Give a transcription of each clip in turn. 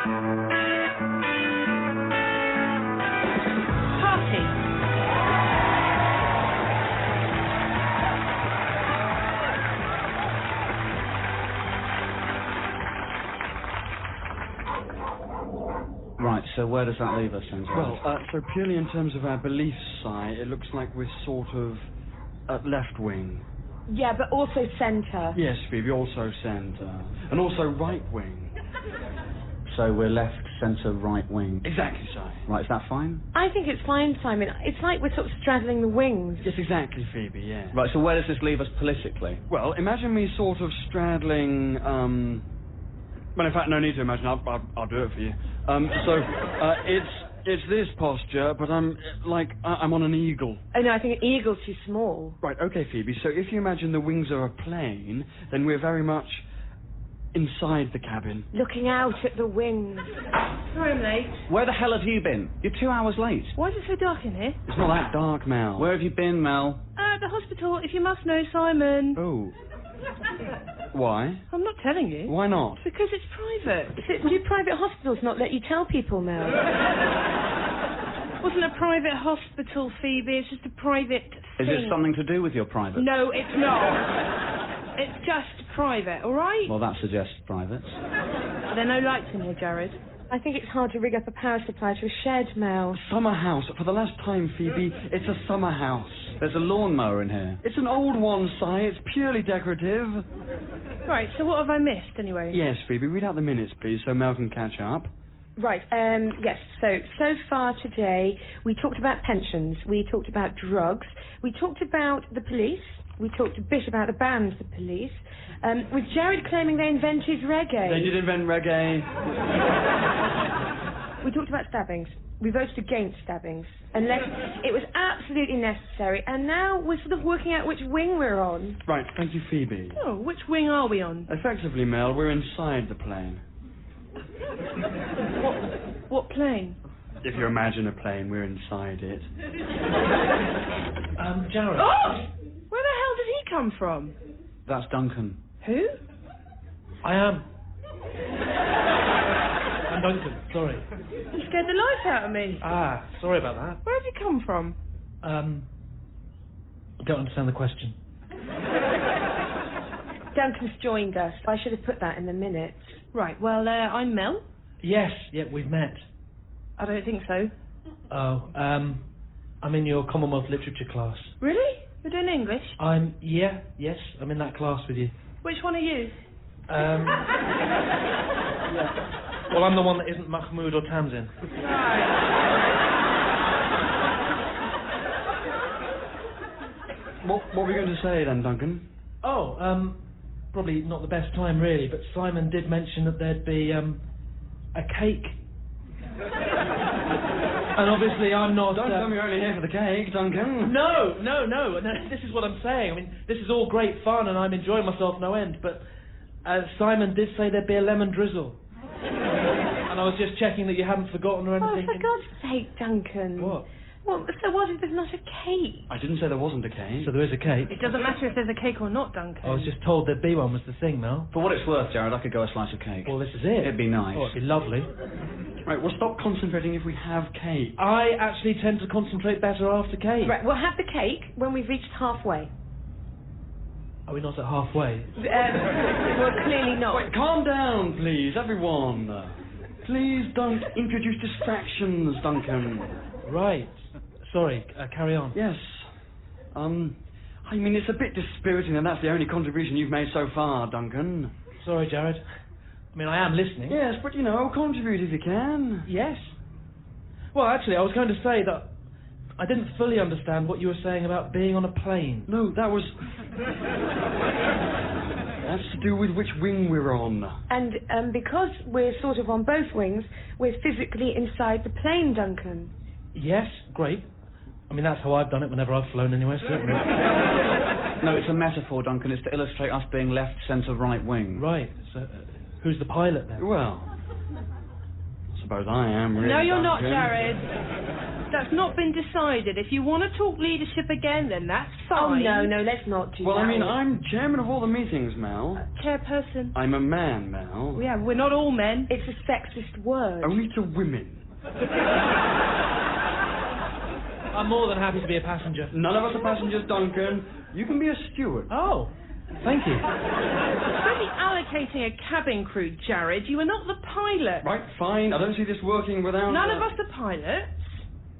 Right, so where does that leave us then, Gerald? Well, so purely in terms of our beliefs side, it looks like we're sort of at left wing. Yeah, but also centre. Yes, Phoebe, also centre. And also right wing. So we're left, centre, right wing. Exactly so. Right, is that fine? I think it's fine, Simon. It's like we're sort of straddling the wings. Yes, exactly, Phoebe, yeah. Right, so where does this leave us politically? Well, imagine me sort of straddling, well, in fact, no need to imagine, I'll do it for you. It's this posture, but I'm on an eagle. Oh, no, I think an eagle's too small. Right, okay, Phoebe, so if you imagine the wings are a plane, then we're very much inside the cabin. Looking out at the wings. Sorry I'm late. Where the hell have you been? You're 2 hours late. Why is it so dark in here? It's not that dark, Mel. Where have you been, Mel? The hospital, if you must know, Simon. Oh. Why? I'm not telling you. Why not? Because it's private. Do private hospitals not let you tell people, Mel? It wasn't a private hospital, Phoebe. It's just a private thing. Is it something to do with your private? No, it's not. It's just private, all right? Well, that suggests private. Are there no lights in here, Jared? I think it's hard to rig up a power supply to a shed, Mel. Summer house. For the last time, Phoebe, it's a summer house. There's a lawnmower in here. It's an old one, Si. It's purely decorative. Right, so what have I missed, anyway? Yes, Phoebe, read out the minutes, please, so Mel can catch up. Right, yes, so far today, we talked about pensions, we talked about drugs, we talked about the police, we talked a bit about the band, the police, with Jared claiming they invented reggae. They did invent reggae. We talked about stabbings. We voted against stabbings, unless it was absolutely necessary, and now we're sort of working out which wing we're on. Right, thank you, Phoebe. Oh, which wing are we on? Effectively, Mel, we're inside the plane. What plane? If you imagine a plane, we're inside it. Jared. Oh! Where the hell did he come from? That's Duncan. Who? I am. I'm Duncan, sorry. You scared the life out of me. Ah, sorry about that. Where did he come from? Don't understand the question. Duncan's joined us. I should have put that in the minutes. Right, well, I'm Mel. Yes, we've met. I don't think so. Oh, I'm in your Commonwealth Literature class. Really? You're doing English? Yes, I'm in that class with you. Which one are you? Yeah. Well, I'm the one that isn't Mahmood or Tamsin. What were you going to say then, Duncan? Oh, probably not the best time really, but Simon did mention that there'd be, a cake. And obviously I'm not... Don't tell me you're only here for the cake, Duncan. No, this is what I'm saying. I mean, this is all great fun and I'm enjoying myself no end, but Simon did say there'd be a lemon drizzle. And I was just checking that you hadn't forgotten or anything. Oh, for God's sake, Duncan. What? Well, so what if there's not a cake? I didn't say there wasn't a cake. So there is a cake? It doesn't matter if there's a cake or not, Duncan. I was just told there'd be one was the thing, Mel. For what it's worth, Jared, I could go a slice of cake. Well, this is it. It'd be nice. Oh, it'd be lovely. Right, well, stop concentrating if we have cake. I actually tend to concentrate better after cake. Right, we'll have the cake when we've reached halfway. Are we not at halfway? Well, clearly not. Wait, calm down, please, everyone. Please don't introduce distractions, Duncan. Right. Sorry, carry on. Yes. I mean, it's a bit dispiriting and that's the only contribution you've made so far, Duncan. Sorry, Jared. I mean, I am listening. Yes, but, contribute if you can. Yes. Well, actually, I was going to say that I didn't fully understand what you were saying about being on a plane. No, that was... That's to do with which wing we're on. And because we're sort of on both wings, we're physically inside the plane, Duncan. Yes, great. I mean, that's how I've done it whenever I've flown anywhere, certainly. No, it's a metaphor, Duncan. It's to illustrate us being left, centre, right wing. Right. So, who's the pilot then? Well, I suppose I am, really. No, you're not, Duncan. Jared. That's not been decided. If you want to talk leadership again, then that's fine. Oh, no, let's not do that. Well, I mean, I'm chairman of all the meetings, Mel. Chairperson. I'm a man, Mel. Yeah, we're not all men. It's a sexist word. Only to women. I'm more than happy to be a passenger. None of us are passengers, Duncan. You can be a steward. Oh, thank you. Don't be allocating a cabin crew, Jared. You are not the pilot. Right, fine. I don't see this working without... None of us are pilots.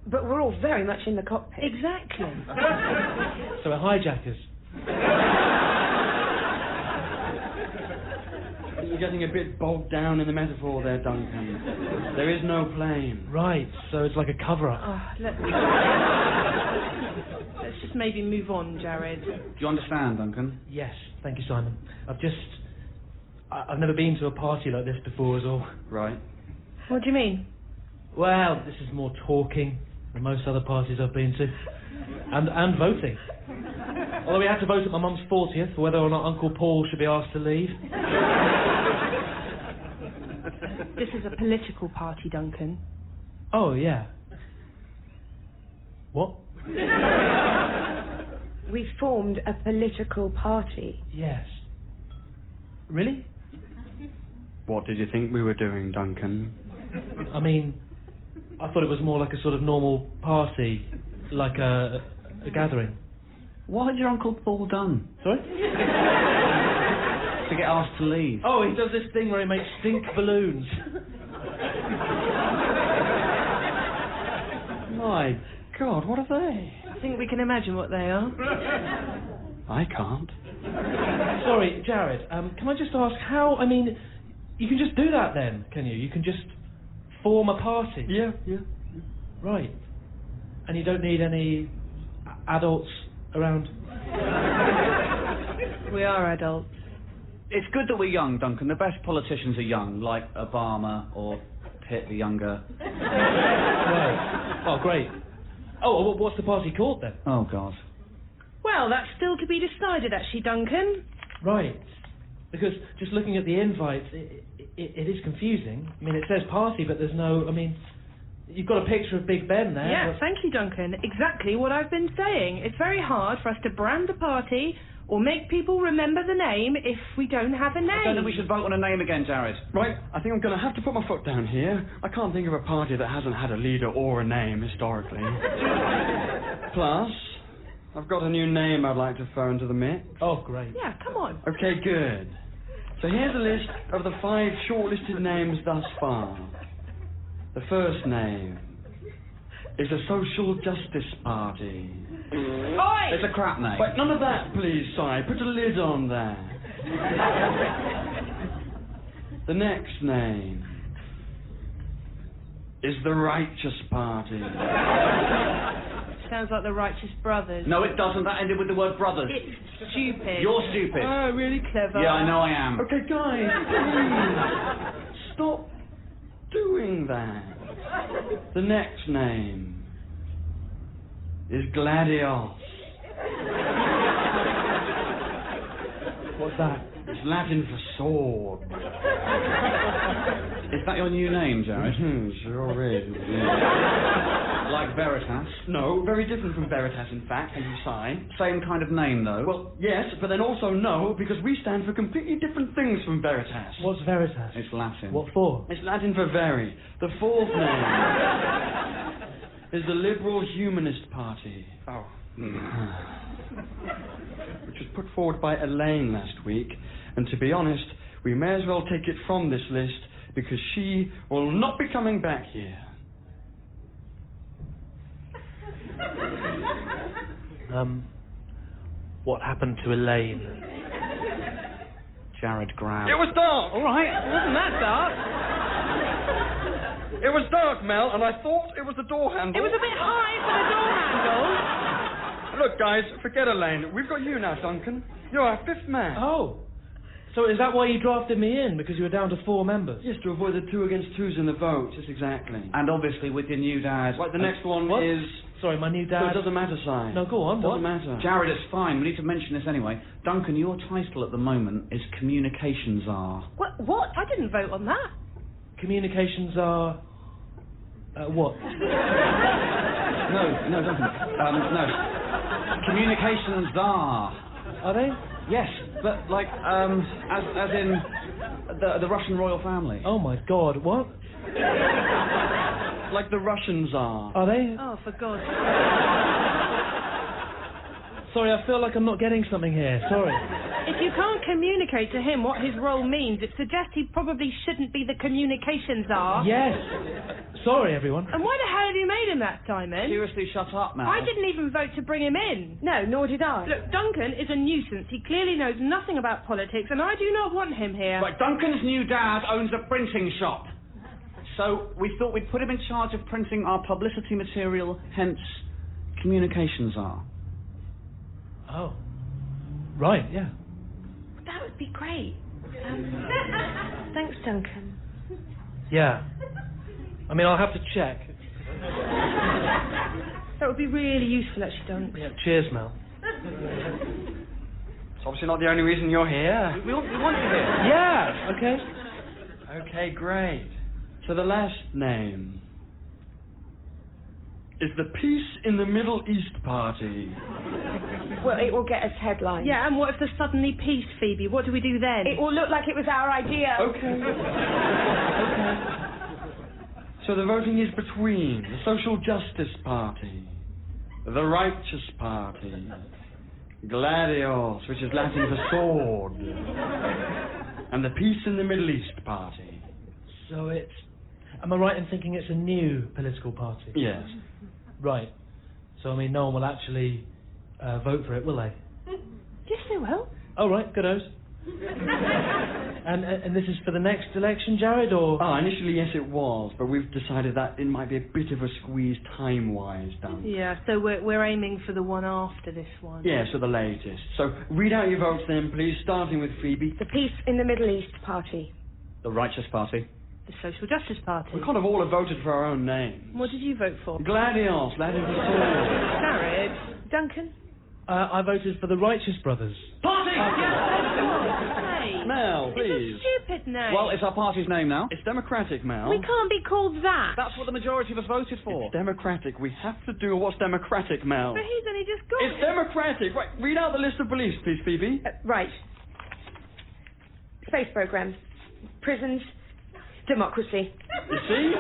But we're all very much in the cockpit. Exactly. So we're hijackers. You're getting a bit bogged down in the metaphor there, Duncan. There is no plane. Right, so it's like a cover-up. Let's just maybe move on, Jared. Do you understand, Duncan? Yes, thank you, Simon. I've never been to a party like this before, is all. Right. What do you mean? Well, this is more talking than most other parties I've been to. And voting. Although we had to vote at my mum's 40th for whether or not Uncle Paul should be asked to leave. This is a political party, Duncan. Oh, yeah. What? We formed a political party. Yes. Really? What did you think we were doing, Duncan? I mean, I thought it was more like a sort of normal party, like a gathering. What had your Uncle Paul done? Sorry? To get asked to leave. Oh, he does this thing where he makes stink balloons. My God, what are they? I think we can imagine what they are. I can't. Sorry, Jared, can I just ask how, I mean, you can just do that then, can you? You can just form a party? Yeah. Right. And you don't need any adults around? We are adults. It's good that we're young, Duncan. The best politicians are young, like Obama or Pitt the younger. Right. Oh, great. Oh, well, what's the party called then? Oh, God. Well, that's still to be decided, actually, Duncan. Right. Because just looking at the invites, it is confusing. I mean, it says party, but there's no... I mean, you've got a picture of Big Ben there. Yeah, thank you, Duncan. Exactly what I've been saying. It's very hard for us to brand a party or make people remember the name if we don't have a name. I don't think we should vote on a name again, Jared. Right, I think I'm going to have to put my foot down here. I can't think of a party that hasn't had a leader or a name historically. Plus, I've got a new name I'd like to throw into the mix. Oh, great. Yeah, come on. Okay, good. So here's a list of the 5 shortlisted names thus far. The first name is a social justice party. Oi! It's a crap name. Wait, none of that, please, Si. Put a lid on that. The next name is the Righteous Party. Sounds like the Righteous Brothers. No, it doesn't. That ended with the word brothers. It's stupid. You're stupid. Oh, really clever. Yeah, I know I am. Okay, guys, please. Stop doing that. The next name is Gladios. What's that? It's Latin for sword. Is that your new name, Jared? Sure is. Like Veritas? No, very different from Veritas, in fact, and you sigh. Same kind of name, though. Well, yes, but then also no, because we stand for completely different things from Veritas. What's Veritas? It's Latin. What for? It's Latin for very. The fourth name is the Liberal Humanist Party. Oh. Which was put forward by Elaine last week, and to be honest, we may as well take it from this list because she will not be coming back here. What happened to Elaine? Jared Graham. It was dark! All right. It wasn't that dark. It was dark, Mel, and I thought it was the door handle. It was a bit high for the door handle. Look, guys, forget Elaine. We've got you now, Duncan. You're our 5th man. Oh. So is that why you drafted me in? Because you were down to 4 members? Yes, to avoid the 2 against 2s in the vote. Yes, exactly. And obviously with your new dad. Right, the next one What? is... Sorry, my new So dad... it doesn't matter, Si. No, go on, Doesn't what? matter. Jared, it's fine. We need to mention this anyway. Duncan, your title at the moment is Communications Czar. What? I didn't vote on that. Communications are... what? No, Duncan. No. Communications are. Are they? Yes, but like, as in the Russian royal family. Oh my God, what? Like the Russians are. Are they? Oh, for God's sake. Sorry, I feel like I'm not getting something here. Sorry. If you can't communicate to him what his role means, it suggests he probably shouldn't be the communications czar. Yes. Sorry, everyone. And why the hell have you made him that, Simon? Seriously, shut up, Mal. I didn't even vote to bring him in. No, nor did I. Look, Duncan is a nuisance. He clearly knows nothing about politics, and I do not want him here. Right, Duncan's new dad owns a printing shop. So we thought we'd put him in charge of printing our publicity material, hence communications are. Oh. Right, yeah. That would be great. Thanks, Duncan. Yeah. I mean, I'll have to check. That would be really useful, actually, Duncan. Yeah, cheers, Mel. It's obviously not the only reason you're here. We want you here. Yeah, okay. Okay, great. So the last name is the Peace in the Middle East Party. Well, it will get us headlines. Yeah, and what if there's suddenly peace, Phoebe? What do we do then? It will look like it was our idea. Okay. So the voting is between the Social Justice Party, the Righteous Party, Gladios, which is Latin for sword, and the Peace in the Middle East Party. So it's... Am I right in thinking it's a new political party? Yes. Right. So, I mean, no one will actually vote for it, will they? Yes, they will. Oh, right, good-os. And this is for the next election, Jared, or...? Initially, yes, it was, but we've decided that it might be a bit of a squeeze time-wise, Duncan. Yeah, so we're aiming for the one after this one. Yeah, so the latest. So, read out your votes then, please, starting with Phoebe. The Peace in the Middle East Party. The Righteous Party. The Social Justice Party. We kind of all have voted for our own names. What did you vote for? Gladios, Latin for sword. Jared. Duncan? I voted for the Righteous Brothers. Party! Hey. Mel, It's a please. stupid name. Well, it's our party's name now. It's democratic, Mel. we can't be called that. That's what the majority of us voted for. It's democratic. We have to do what's democratic, Mel. But he's only just got It's democratic. Right, read out the list of beliefs, please, Phoebe. Right. Space programs. Prisons. Democracy. You see?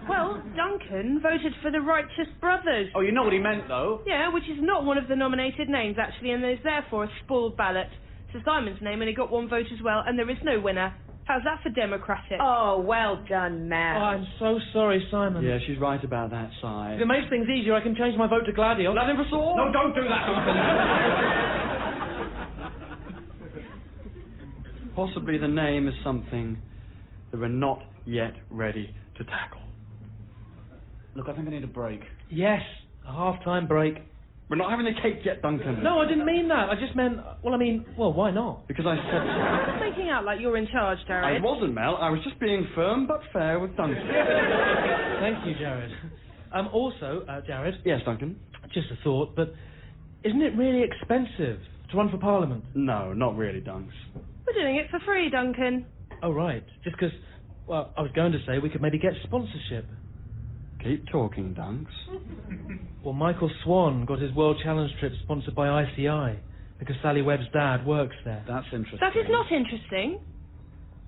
Well, Duncan voted for the Righteous Brothers. Oh, you know what he meant, though. Yeah, which is not one of the nominated names, actually, and there's therefore a spoiled ballot. So Simon's name only got one vote as well, and there is no winner. How's that for democratic? Oh, well done, Oh, Mel. I'm so sorry, Simon. Yeah, she's right about that If side. it makes things easier, I can change my vote to Gladios. Latin for sword? No, don't do that, Duncan. Possibly the name is something that we're not yet ready to tackle. Look, I think I need a break. Yes, a half-time break. We're not having the cake yet, Duncan. No, I didn't mean that. I just meant... Well, why not? Because I said so. Stop making out like you're in charge, I Jared. wasn't, Mel. I was just being firm but fair with Duncan. Thank you, Jared. Also, Jared, Yes, Duncan? just a thought, but isn't it really expensive to run for Parliament? No, not really, Dunks. We're doing it for free, Duncan. Oh, right. Just because, well, I was going to say we could maybe get sponsorship. Keep talking, Dunks. Well, Michael Swan got his World Challenge trip sponsored by ICI because Sally Webb's dad works there. That's interesting. That is not interesting.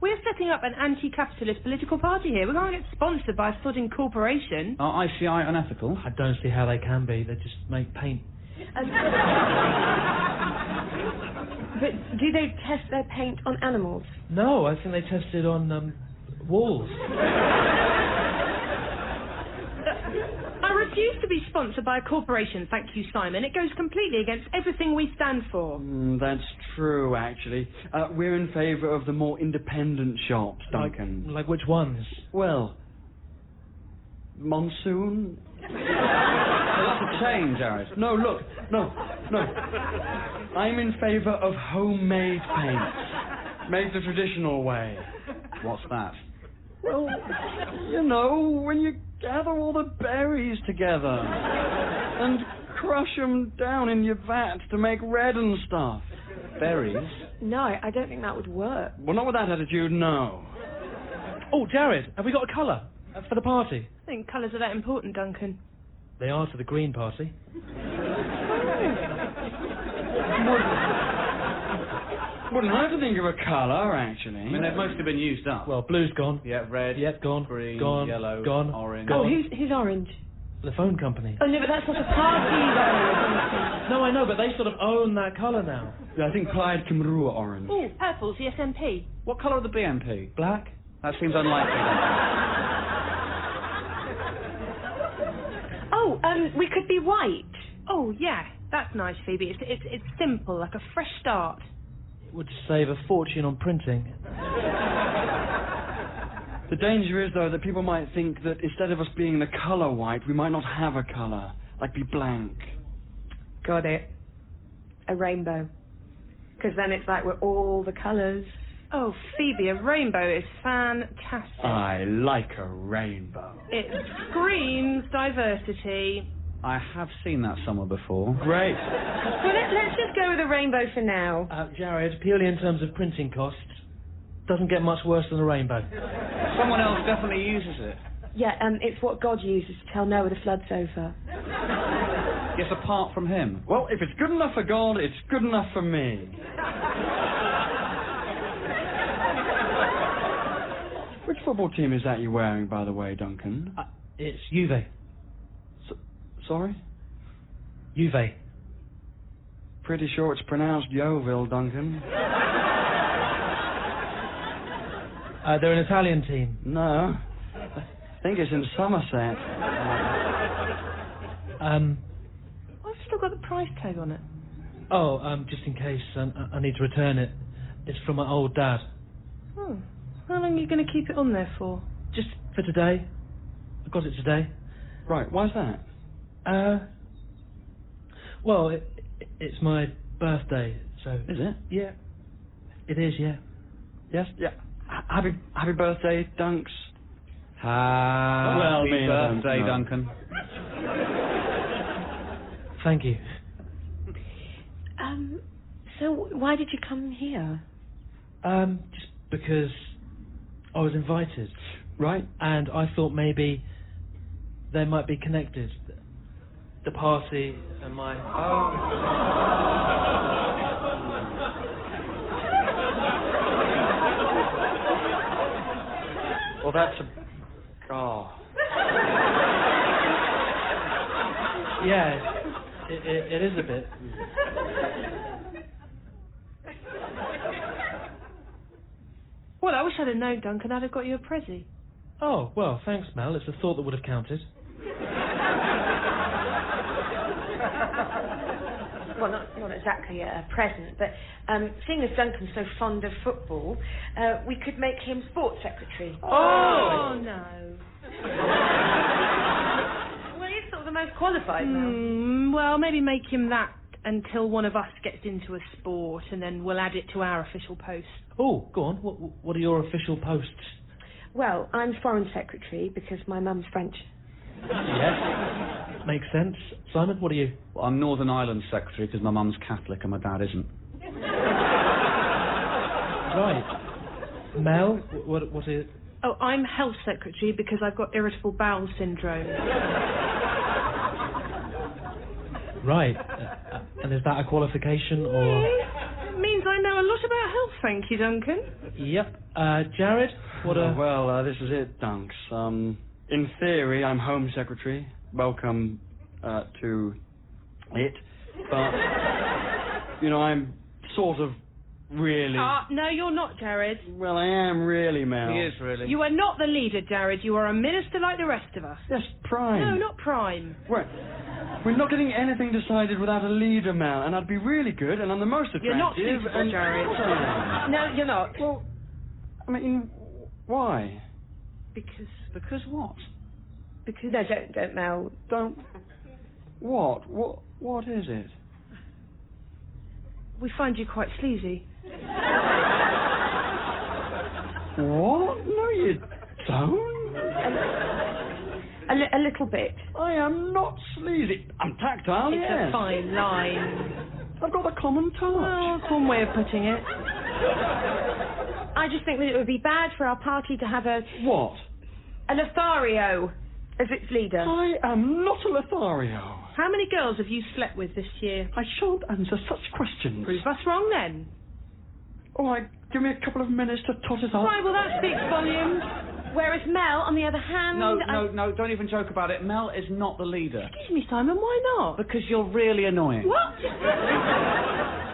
We're setting up an anti-capitalist political party here. We can't get sponsored by a sodding corporation. Are ICI unethical? I don't see how they can be. They just make paint. But do they test their paint on animals? No, I think they tested on walls. I refuse to be sponsored by a corporation, thank you, Simon. It goes completely against everything we stand for. That's true, actually. We're in favour of the more independent shops, Duncan. Like which ones? Well, Monsoon? That's a change, Jared. No, look, no. I'm in favour of homemade paints, made the traditional way. What's that? Well, you know, when you gather all the berries together and crush them down in your vat to make red and stuff. Berries? No, I don't think that would work. Well, not with that attitude, no. Oh, Jared, have we got a colour for the party? I think colours are that important, Duncan. They are to the Green Party. Wouldn't hurt to think of a colour, actually. I mean, they've mostly been used up. Well, blue's gone. Yeah, red. Yeah, gone. Green, gone. yellow, gone. orange. Oh, who's orange? The phone company. Oh, no, but that's not a party, though. No, I know, but they sort of own that colour now. Yeah, I think Plaid Cymru are orange. Oh, purple's the SNP. What colour are the BNP? Black? That seems unlikely. Oh, we could be white. Oh, yeah, that's nice, Phoebe. It's simple, like a fresh start. Would save a fortune on printing. The danger is, though, that people might think that instead of us being the colour white, we might not have a colour, like be blank. Got it. A rainbow. Because then it's like we're all the colours. Oh, Phoebe, a rainbow is fantastic. I like a rainbow. It screams diversity. I have seen that somewhere before. Great. Well, let's just go with a rainbow for now. Jared, purely in terms of printing costs, doesn't get much worse than a rainbow. Someone else definitely uses it. Yeah, it's what God uses to tell Noah the flood's over. Yes, apart from him. Well, if it's good enough for God, it's good enough for me. Which football team is that you're wearing, by the way, Duncan? It's Juve. Sorry? Juve. Pretty sure it's pronounced Yeovil, Duncan. They're an Italian team. No. I think it's in Somerset. I've still got the price tag on it. Oh, just in case I need to return it. It's from my old dad. Oh. How long are you going to keep it on there for? Just for today. I got it today. Right, why's that? Well, it's my birthday, so... Is it? Yeah. It is, yeah. Yes? Yeah. Happy birthday, Dunks. Happy birthday, Duncan. Thank you. So why did you come here? Just because I was invited. Right. And I thought maybe they might be connected. The party and my... Well, that's a... Oh. Yeah, it is a bit. Well, I wish I'd have known, Duncan. I'd have got you a prezi. Oh, well, thanks, Mel. It's a thought that would have counted. Well, not exactly a present, but seeing as Duncan's so fond of football, we could make him sports secretary. Oh no. Well, he's sort of the most qualified now. Well, maybe make him that until one of us gets into a sport, and then we'll add it to our official post. Oh, go on. What are your official posts? Well, I'm foreign secretary because my mum's French. Yes. Makes sense. Simon, what are you? Well, I'm Northern Ireland secretary because my mum's Catholic and my dad isn't. Right. Mel, what is it? Oh, I'm health secretary because I've got irritable bowel syndrome. Right. And is that a qualification or...? It means I know a lot about health, thank you, Duncan. Yep. Jared, what a... Well, this is it, Dunks. In theory, I'm Home Secretary. Welcome to it. But, I'm sort of really... No, you're not, Jared. Well, I am really, Mel. He is really. You are not the leader, Jared. You are a minister like the rest of us. Yes, Prime. No, not Prime. Right. We're not getting anything decided without a leader, Mel, and I'd be really good, and I'm the most attractive. You're not suitable, Jared. No, you're not. Well, I mean, why? Because what? Because no, don't Mel. Don't... What? What is it? We find you quite sleazy. What? No, you don't. A little bit. I am not sleazy. I'm tactile, It's yes. a fine line. I've got a common touch. Well, that's one way of putting it. I just think that it would be bad for our party to have What? a Lothario. as its leader? I am not a Lothario. How many girls have you slept with this year? I shan't answer such questions. Prove us wrong then. All right, give me a couple of minutes to tot it up. Right, well that speaks volumes. Whereas Mel, on the other hand... No, don't even joke about it. Mel is not the leader. Excuse me, Simon, why not? Because you're really annoying. What?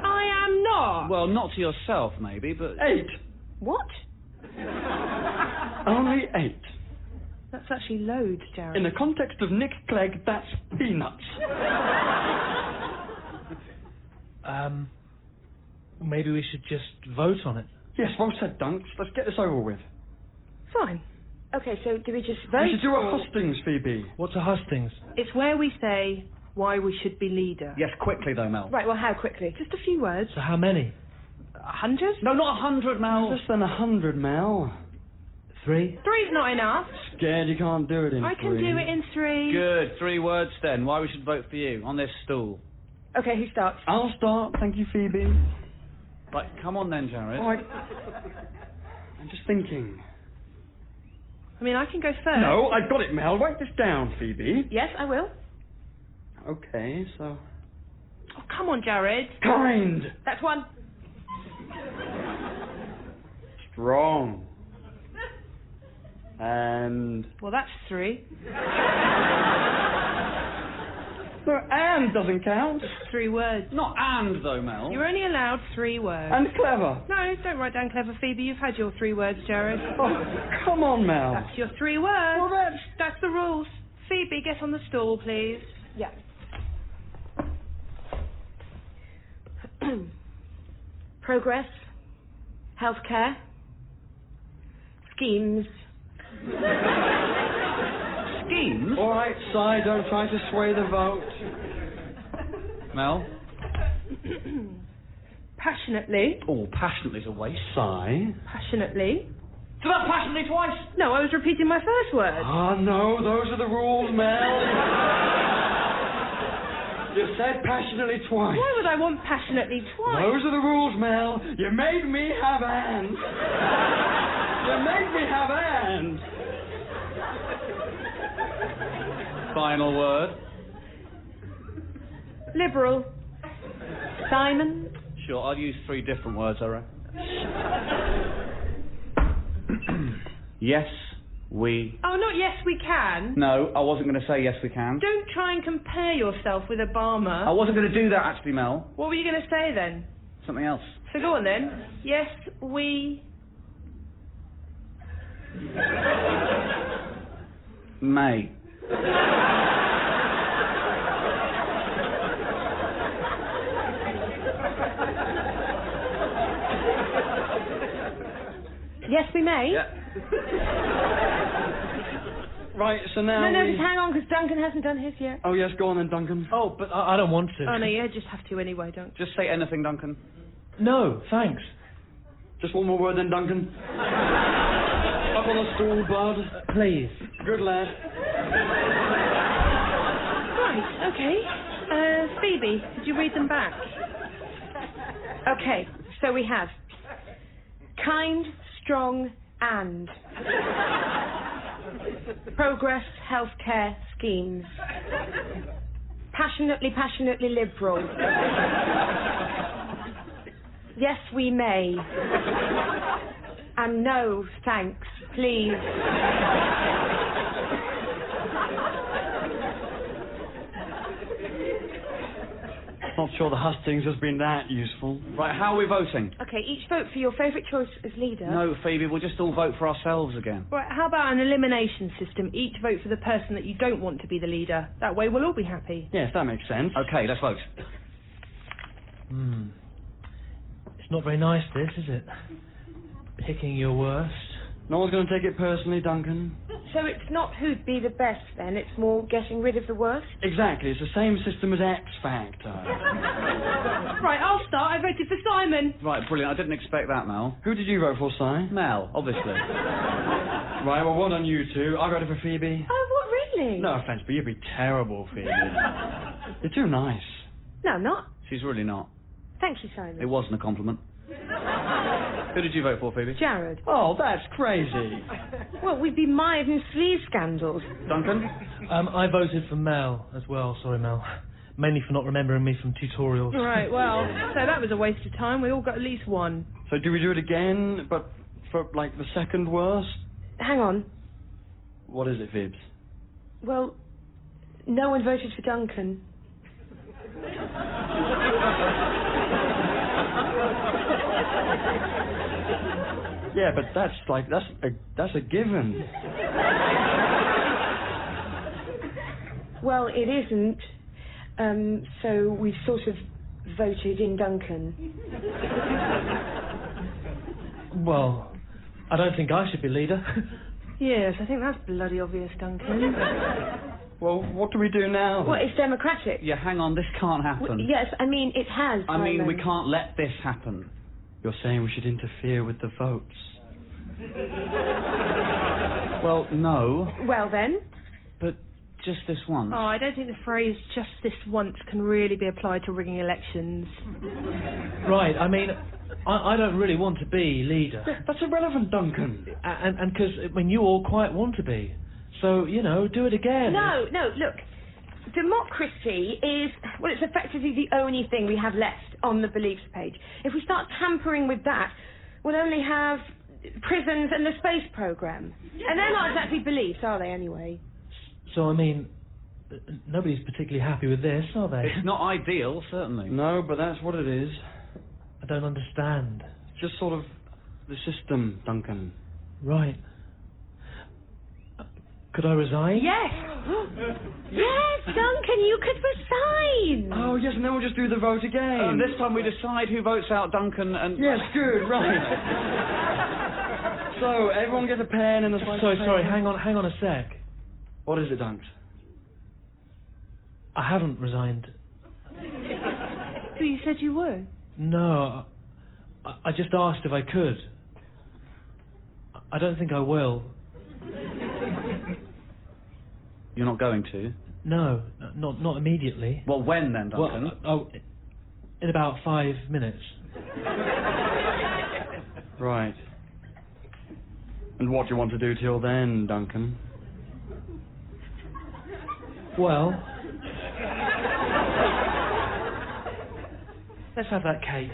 I am not. Well, not to yourself, maybe, but... 8. What? Only 8. That's actually loads, Jared. In the context of Nick Clegg, that's peanuts. Maybe we should just vote on it. Yes, well said, Dunks. Let's get this over with. Fine. Okay, so do we just vote? We should do a hustings, Phoebe. What's a hustings? It's where we say why we should be leader. Yes, quickly, though, Mel. Right, well, how quickly? Just a few words. So how many? 100? No, not 100, Mel. Less than 100, Mel. 3? 3's not enough. Scared you can't do it in I 3. can do it in 3. Good. 3 words, then. Why we should vote for you on this stool. Okay, who starts? I'll start. Thank you, Phoebe. Right, come on then, Jared. All right. I'm just thinking. I mean, I can go first. No, I've got it, Mel. Write this down, Phoebe. Yes, I will. Okay, so... Oh, come on, Jared. Kind. That's 1. Strong. And... Well, that's 3. No, and doesn't count. 3 words. Not and, though, Mel. You're only allowed 3 words. And clever. No, don't write down clever, Phoebe. You've had your 3 words, Jared. Oh, come on, Mel. That's your 3 words. Well, That's the rules. Phoebe, get on the stool, please. Yeah. Progress, healthcare, schemes. Schemes? All right, Si, don't try to sway the vote. Mel? Passionately. Oh, passionately's a waste. Si? Passionately. So that passionately twice? No, I was repeating my first word. Ah, no, those are the rules, Mel. You said passionately twice. Why would I want passionately twice? Those are the rules, Mel. You made me have and. You made me have and. Final word. Liberal. Simon. Sure, I'll use 3 different words, I reckon. Yes, we... Oh, not yes, we can. No, I wasn't going to say yes, we can. Don't try and compare yourself with Obama. I wasn't going to do that, actually, Mel. What were you going to say then? Something else. So go on then. Yes, we... May. Yes, we may. Yeah. Right, so now No, we... just hang on, because Duncan hasn't done his yet. Oh, yes, go on then, Duncan. Oh, but I don't want to. Oh, no, you just have to anyway, don't you? Just say anything, Duncan. No, thanks. Just one more word then, Duncan. Up on the stool, bud. Please. Good lad. Right, okay. Phoebe, did you read them back? Okay, so we have kind, strong, and progress, healthcare, schemes. Passionately liberal. Yes, we may. And no, thanks, please. Not sure the hustings has been that useful. Right, how are we voting? Okay, each vote for your favourite choice as leader. No, Phoebe, we'll just all vote for ourselves again. Right, how about an elimination system? Each vote for the person that you don't want to be the leader. That way we'll all be happy. Yes, that makes sense. Okay, let's vote. It's not very nice, this, is it? Picking your worst. No one's going to take it personally, Duncan. So it's not who'd be the best then, it's more getting rid of the worst? Exactly, it's the same system as X Factor. Right, I'll start. I voted for Simon. Right, brilliant. I didn't expect that, Mel. Who did you vote for, Si? Mel, obviously. Right, well, one on you two. I voted for Phoebe. Oh, what, really? No offence, but you'd be terrible, Phoebe. You're too nice. No, I'm not. She's really not. Thank you, Simon. It wasn't a compliment. Who did you vote for, Phoebe? Jared. Oh, that's crazy. Well, we'd be mired in sleeve scandals. Duncan? I voted for Mel as well. Sorry, Mel. Mainly for not remembering me from tutorials. Right, well, so that was a waste of time. We all got at least one. So do we do it again, but for, like, the second worst? Hang on. What is it, Phoebes? Well, no one voted for Duncan. Yeah, but that's a given. Well, it isn't. So we've sort of voted in Duncan. Well, I don't think I should be leader. Yes, I think that's bloody obvious, Duncan. Well, what do we do now? Well, it's democratic. Yeah, hang on, this can't happen. Yes, I mean, it has. I mean, we Simon. can't let this happen. You're saying we should interfere with the votes? Well, no, Well, then. but just this once. Oh, I don't think the phrase "just this once" can really be applied to rigging elections. Right, I mean, I don't really want to be leader. That's irrelevant, Duncan. And because, I mean, you all quite want to be. So, you know, do it again. No, look. Democracy is, well, it's effectively the only thing we have left on the beliefs page. If we start tampering with that, we'll only have prisons and the space program. And they're not exactly beliefs, are they, anyway? So, I mean, nobody's particularly happy with this, are they? It's not ideal, certainly. No, but that's what it is. I don't understand. It's just sort of the system, Duncan. Right. Could I resign? Yes! Yes, Duncan, you could resign! Oh, yes, and then we'll just do the vote again. This time we decide who votes out Duncan and... Yes, good, right. So, everyone get a pen and a slice of paper. Sorry, hang on a sec. What is it, Dunks? I haven't resigned. So you said you would? No, I just asked if I could. I don't think I will. You're not going to? No, not immediately. Well, when then, Duncan? Well, in about 5 minutes. Right. And what do you want to do till then, Duncan? Well, let's have that cake.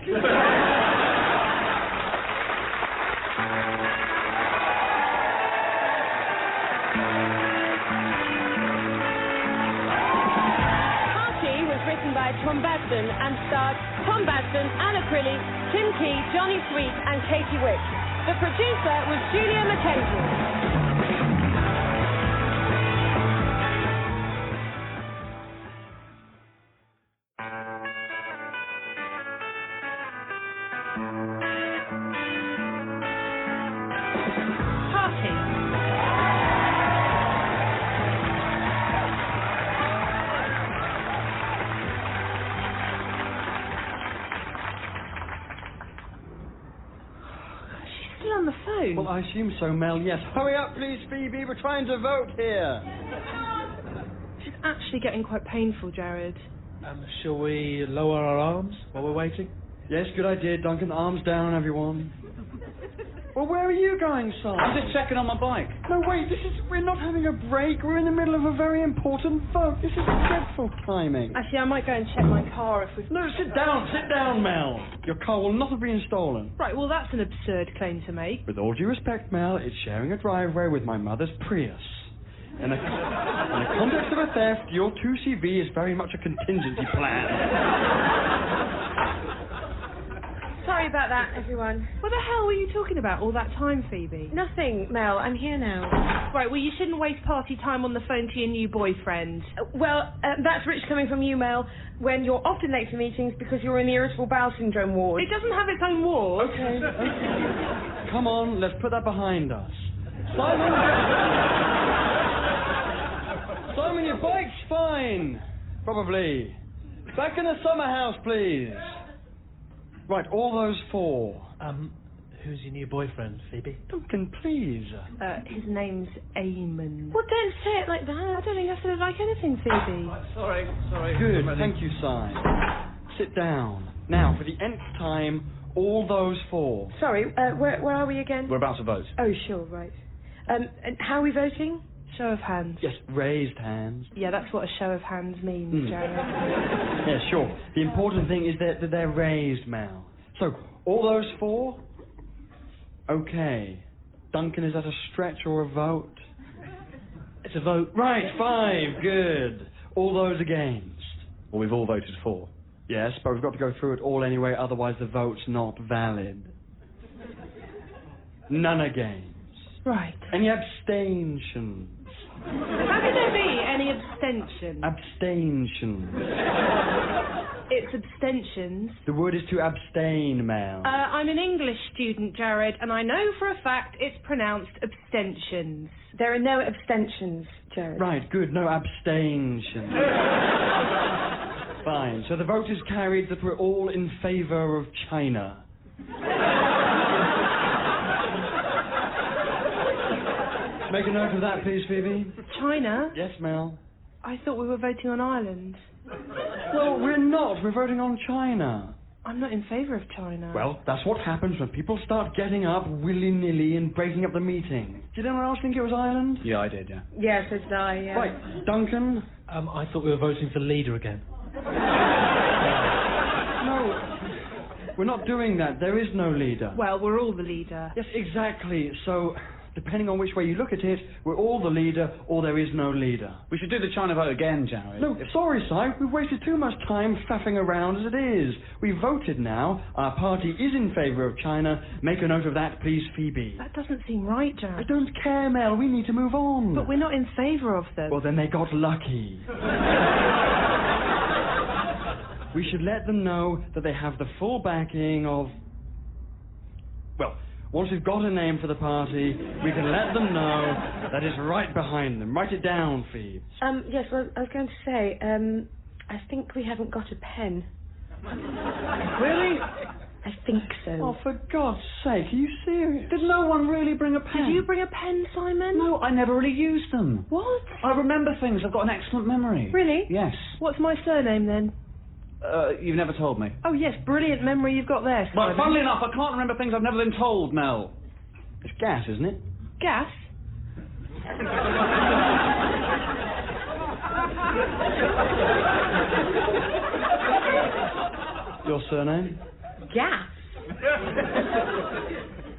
By Tom Basden and starred Tom Basden, Anna Crilly, Tim Key, Johnny Sweet and Katy Wix. The producer was Julia McKenzie. Well, I assume so, Mel, yes. Hurry up, please, Phoebe. We're trying to vote here. It's actually getting quite painful, Jared. Shall we lower our arms while we're waiting? Yes, good idea, Duncan. Arms down, everyone. Well, where are you going, Si? I'm just checking on my bike. No, wait, we're not having a break. We're in the middle of a very important vote. This is dreadful timing. Actually, I might go and check my car if we've... No, sit down, Mel. Your car will not have been stolen. Right, well, that's an absurd claim to make. With all due respect, Mel, it's sharing a driveway with my mother's Prius. In the context of a theft, your 2CV is very much a contingency plan. Sorry about that, everyone. What the hell were you talking about all that time, Phoebe? Nothing, Mel. I'm here now. Right, well, you shouldn't waste party time on the phone to your new boyfriend. That's rich coming from you, Mel, when you're often late for meetings because you're in the irritable bowel syndrome ward. It doesn't have its own ward. Okay. Come on, let's put that behind us. Simon, your bike's fine. Probably. Back in the summer house, please. Right, all those four. Who's your new boyfriend, Phoebe? Duncan, please. His name's Eamon. Well, don't say it like that. I don't think I said it like anything, Phoebe. Sorry. Good, thank you, Si. Sit down. Now, for the nth time, all those for. Sorry, where are we again? We're about to vote. Oh, sure, right. And how are we voting? Show of hands. Yes, raised hands. Yeah, that's what a show of hands means, Jared. Yeah, sure. The important thing is that they're raised, Mel. So, all those for? Okay. Duncan, is that a stretch or a vote? It's a vote. Right, 5, good. All those against? Well, we've all voted for. Yes, but we've got to go through it all anyway, otherwise the vote's not valid. None against. Right. Any abstentions? How can there be any abstention? Abstentions. It's abstentions. The word is to abstain, Mel. I'm an English student, Jared, and I know for a fact it's pronounced abstentions. There are no abstentions, Jared. Right, good, no abstentions. Fine, so the vote is carried that we're all in favour of China. Make a note of that, please, Phoebe. China? Yes, Mel. I thought we were voting on Ireland. Well, we're not. We're voting on China. I'm not in favour of China. Well, that's what happens when people start getting up willy-nilly and breaking up the meeting. Did anyone else think it was Ireland? Yeah, I did, yeah. Yes, so did I, yeah. Right, Duncan? I thought we were voting for leader again. No, we're not doing that. There is no leader. Well, we're all the leader. Yes, exactly. So, depending on which way you look at it, we're all the leader or there is no leader. We should do the China vote again, Jared. No, sorry, Si. We've wasted too much time faffing around as it is. We've voted now. Our party is in favour of China. Make a note of that, please, Phoebe. That doesn't seem right, I Jared. don't care, Mel. We need to move on. But we're not in favour of them. Well, then they got lucky. We should let them know that they have the full backing of... Well, once we've got a name for the party, we can let them know that it's right behind them. Write it down, Phoebe. Yes, well, I was going to say, I think we haven't got a pen. Really? I think so. Oh, for God's sake, are you serious? Did no one really bring a pen? Did you bring a pen, Simon? No, I never really used them. What? I remember things. I've got an excellent memory. Really? Yes. What's my surname then? You've never told me. Oh yes, brilliant memory you've got there, Well, Simon. funnily enough, I can't remember things I've never been told, Mel. It's gas, isn't it? Gas? Your surname? Gas?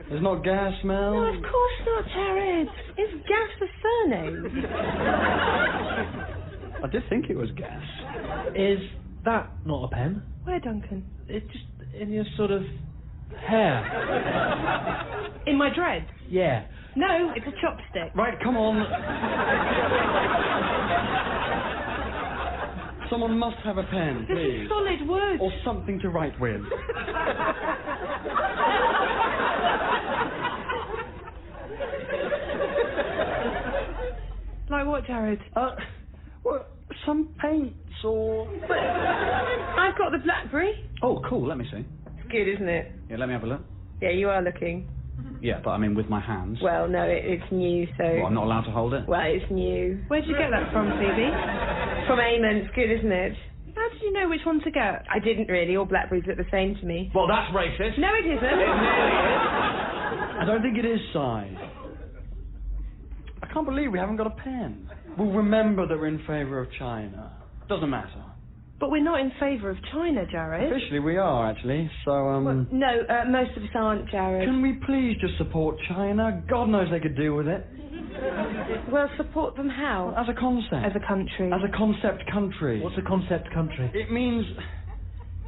There's not gas, Mel? No, of course not, Jared. Is gas a surname? I did think it was gas. Is that not a pen? Where, Duncan? It's just in your sort of hair. In my dreads? Yeah. No, it's a chopstick. Right, come on. Someone must have a pen, This please. is solid wood. Or something to write with. Like what, Jared? Well, some paints or... I've got the blackberry. Oh, cool. Let me see. It's good, isn't it? Yeah, let me have a look. Yeah, you are looking. Yeah, but I mean with my hands. Well, no, it's new, so... Well, I'm not allowed to hold it. Well, it's new. Where'd you get that from, Phoebe? From Eamon. It's good, isn't it? How did you know which one to get? I didn't really. All blackberries look the same to me. Well, that's racist. No, it isn't. I don't think it is, Si. I can't believe we haven't got a pen. We'll remember that we're in favour of China. Doesn't matter. But we're not in favour of China, Jared. Officially we are, actually. So, Well, no, most of us aren't, Jared. Can we please just support China? God knows they could deal with it. Well, support them how? As a concept. As a country. As a concept country. What's a concept country? It means...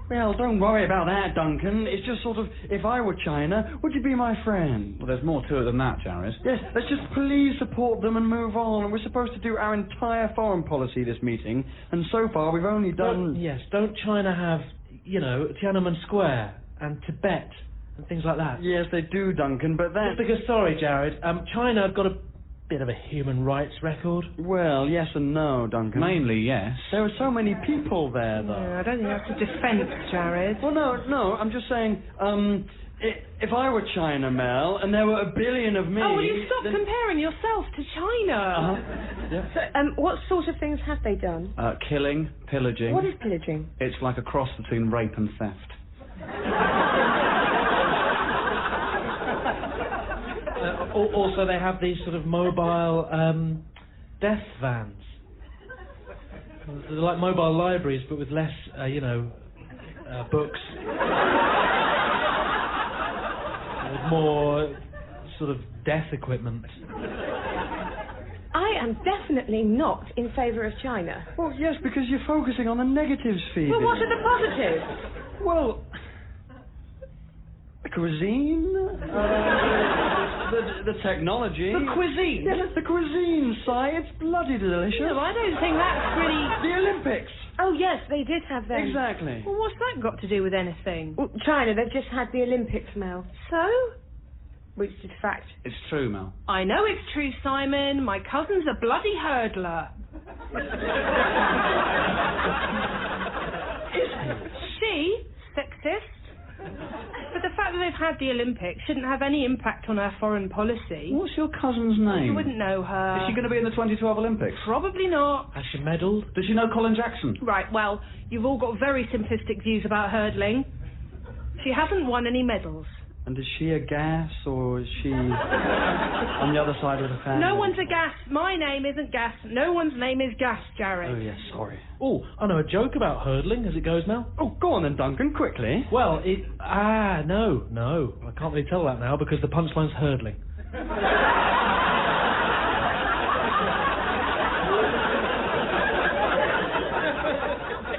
Well, don't worry about that, Duncan. It's just sort of, if I were China, would you be my friend? Well, there's more to it than that, Jared. Yes, let's just please support them and move on. We're supposed to do our entire foreign policy this meeting, and so far we've only done... Yes, don't China have, Tiananmen Square and Tibet and things like that? Yes, they do, Duncan, but that... Just because, sorry, Jared, China have got a bit of a human rights record. Well, yes and no, Duncan. Mainly, yes. There are so many people there, though. No, I don't think you have to defend Jared. Well, no, I'm just saying, if I were China, Mel, and there were 1 billion of me... Oh, will you stop then... comparing yourself to China? Yeah. So, what sort of things have they done? Killing, pillaging. What is pillaging? It's like a cross between rape and theft. Also, they have these sort of mobile death vans. They're like mobile libraries, but with less, books. With more sort of death equipment. I am definitely not in favour of China. Well, yes, because you're focusing on the negatives, Phoebe. Well, what are the positives? Well, the cuisine, the technology. The cuisine? Yes, the cuisine, Si. It's bloody delicious. No, I don't think that's really... The Olympics. Oh, yes, they did have them. Exactly. Well, what's that got to do with anything? Well, China, they've just had the Olympics, Mel. So? Which is fact. It's true, Mel. I know it's true, Simon. My cousin's a bloody hurdler. She? Sexist? But the fact that they've had the Olympics shouldn't have any impact on our foreign policy. What's your cousin's name? You wouldn't know her. Is she going to be in the 2012 Olympics? Probably not. Has she medalled? Does she know Colin Jackson? Right, well, you've all got very simplistic views about hurdling. She hasn't won any medals. And is she a gas, or is she on the other side of the family? No one's a gas. My name isn't Gas. No one's name is Gas, Jared. Oh, yes, sorry. Oh, I know a joke about hurdling as it goes, Mel. Oh, go on then, Duncan, quickly. Well, no. I can't really tell that now because the punchline's hurdling.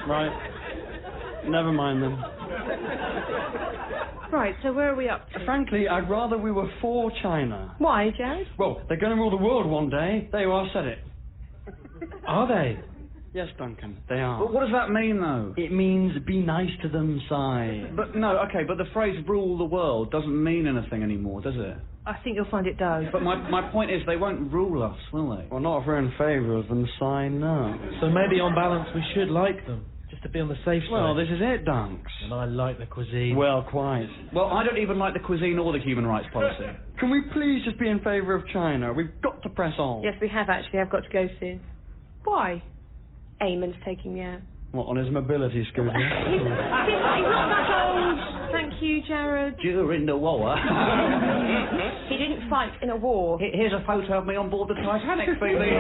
Right. Never mind then. Right, so where are we up to? Frankly, I'd rather we were for China. Why, Jared? Well, they're going to rule the world one day. There you are, said it. Are they? Yes, Duncan, they are. But what does that mean, though? It means be nice to them, Si. But no, okay, but the phrase rule the world doesn't mean anything anymore, does it? I think you'll find it does. But my point is they won't rule us, will they? Well, not if we're in favour of them, Si, no. So maybe on balance we should like them, just to be on the safe side. Well, this is it, Dunks. And I like the cuisine. Well, quite. Well, I don't even like the cuisine or the human rights policy. Can we please just be in favour of China? We've got to press on. Yes, we have actually. I've got to go soon. Why? Eamon's taking me out. What, on his mobility scooter? He's not that old. Thank you, Jared. During the war. He didn't fight in a war. Here's a photo of me on board the Titanic, Phoebe.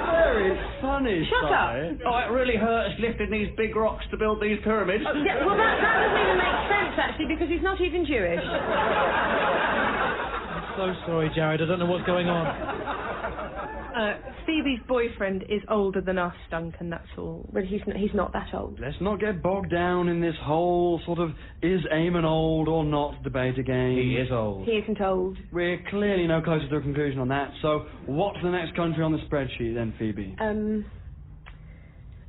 Very funny, Shut up. Si. Oh, it really hurt us lifting these big rocks to build these pyramids. Oh, yeah, well, that doesn't even make sense, actually, because he's not even Jewish. I'm so sorry, Jared. I don't know what's going on. Phoebe's boyfriend is older than us, Duncan, that's all. Well, he's not that old. Let's not get bogged down in this whole sort of is Eamon old or not debate again. He is old. He isn't old. We're clearly no closer to a conclusion on that, so what's the next country on the spreadsheet then, Phoebe?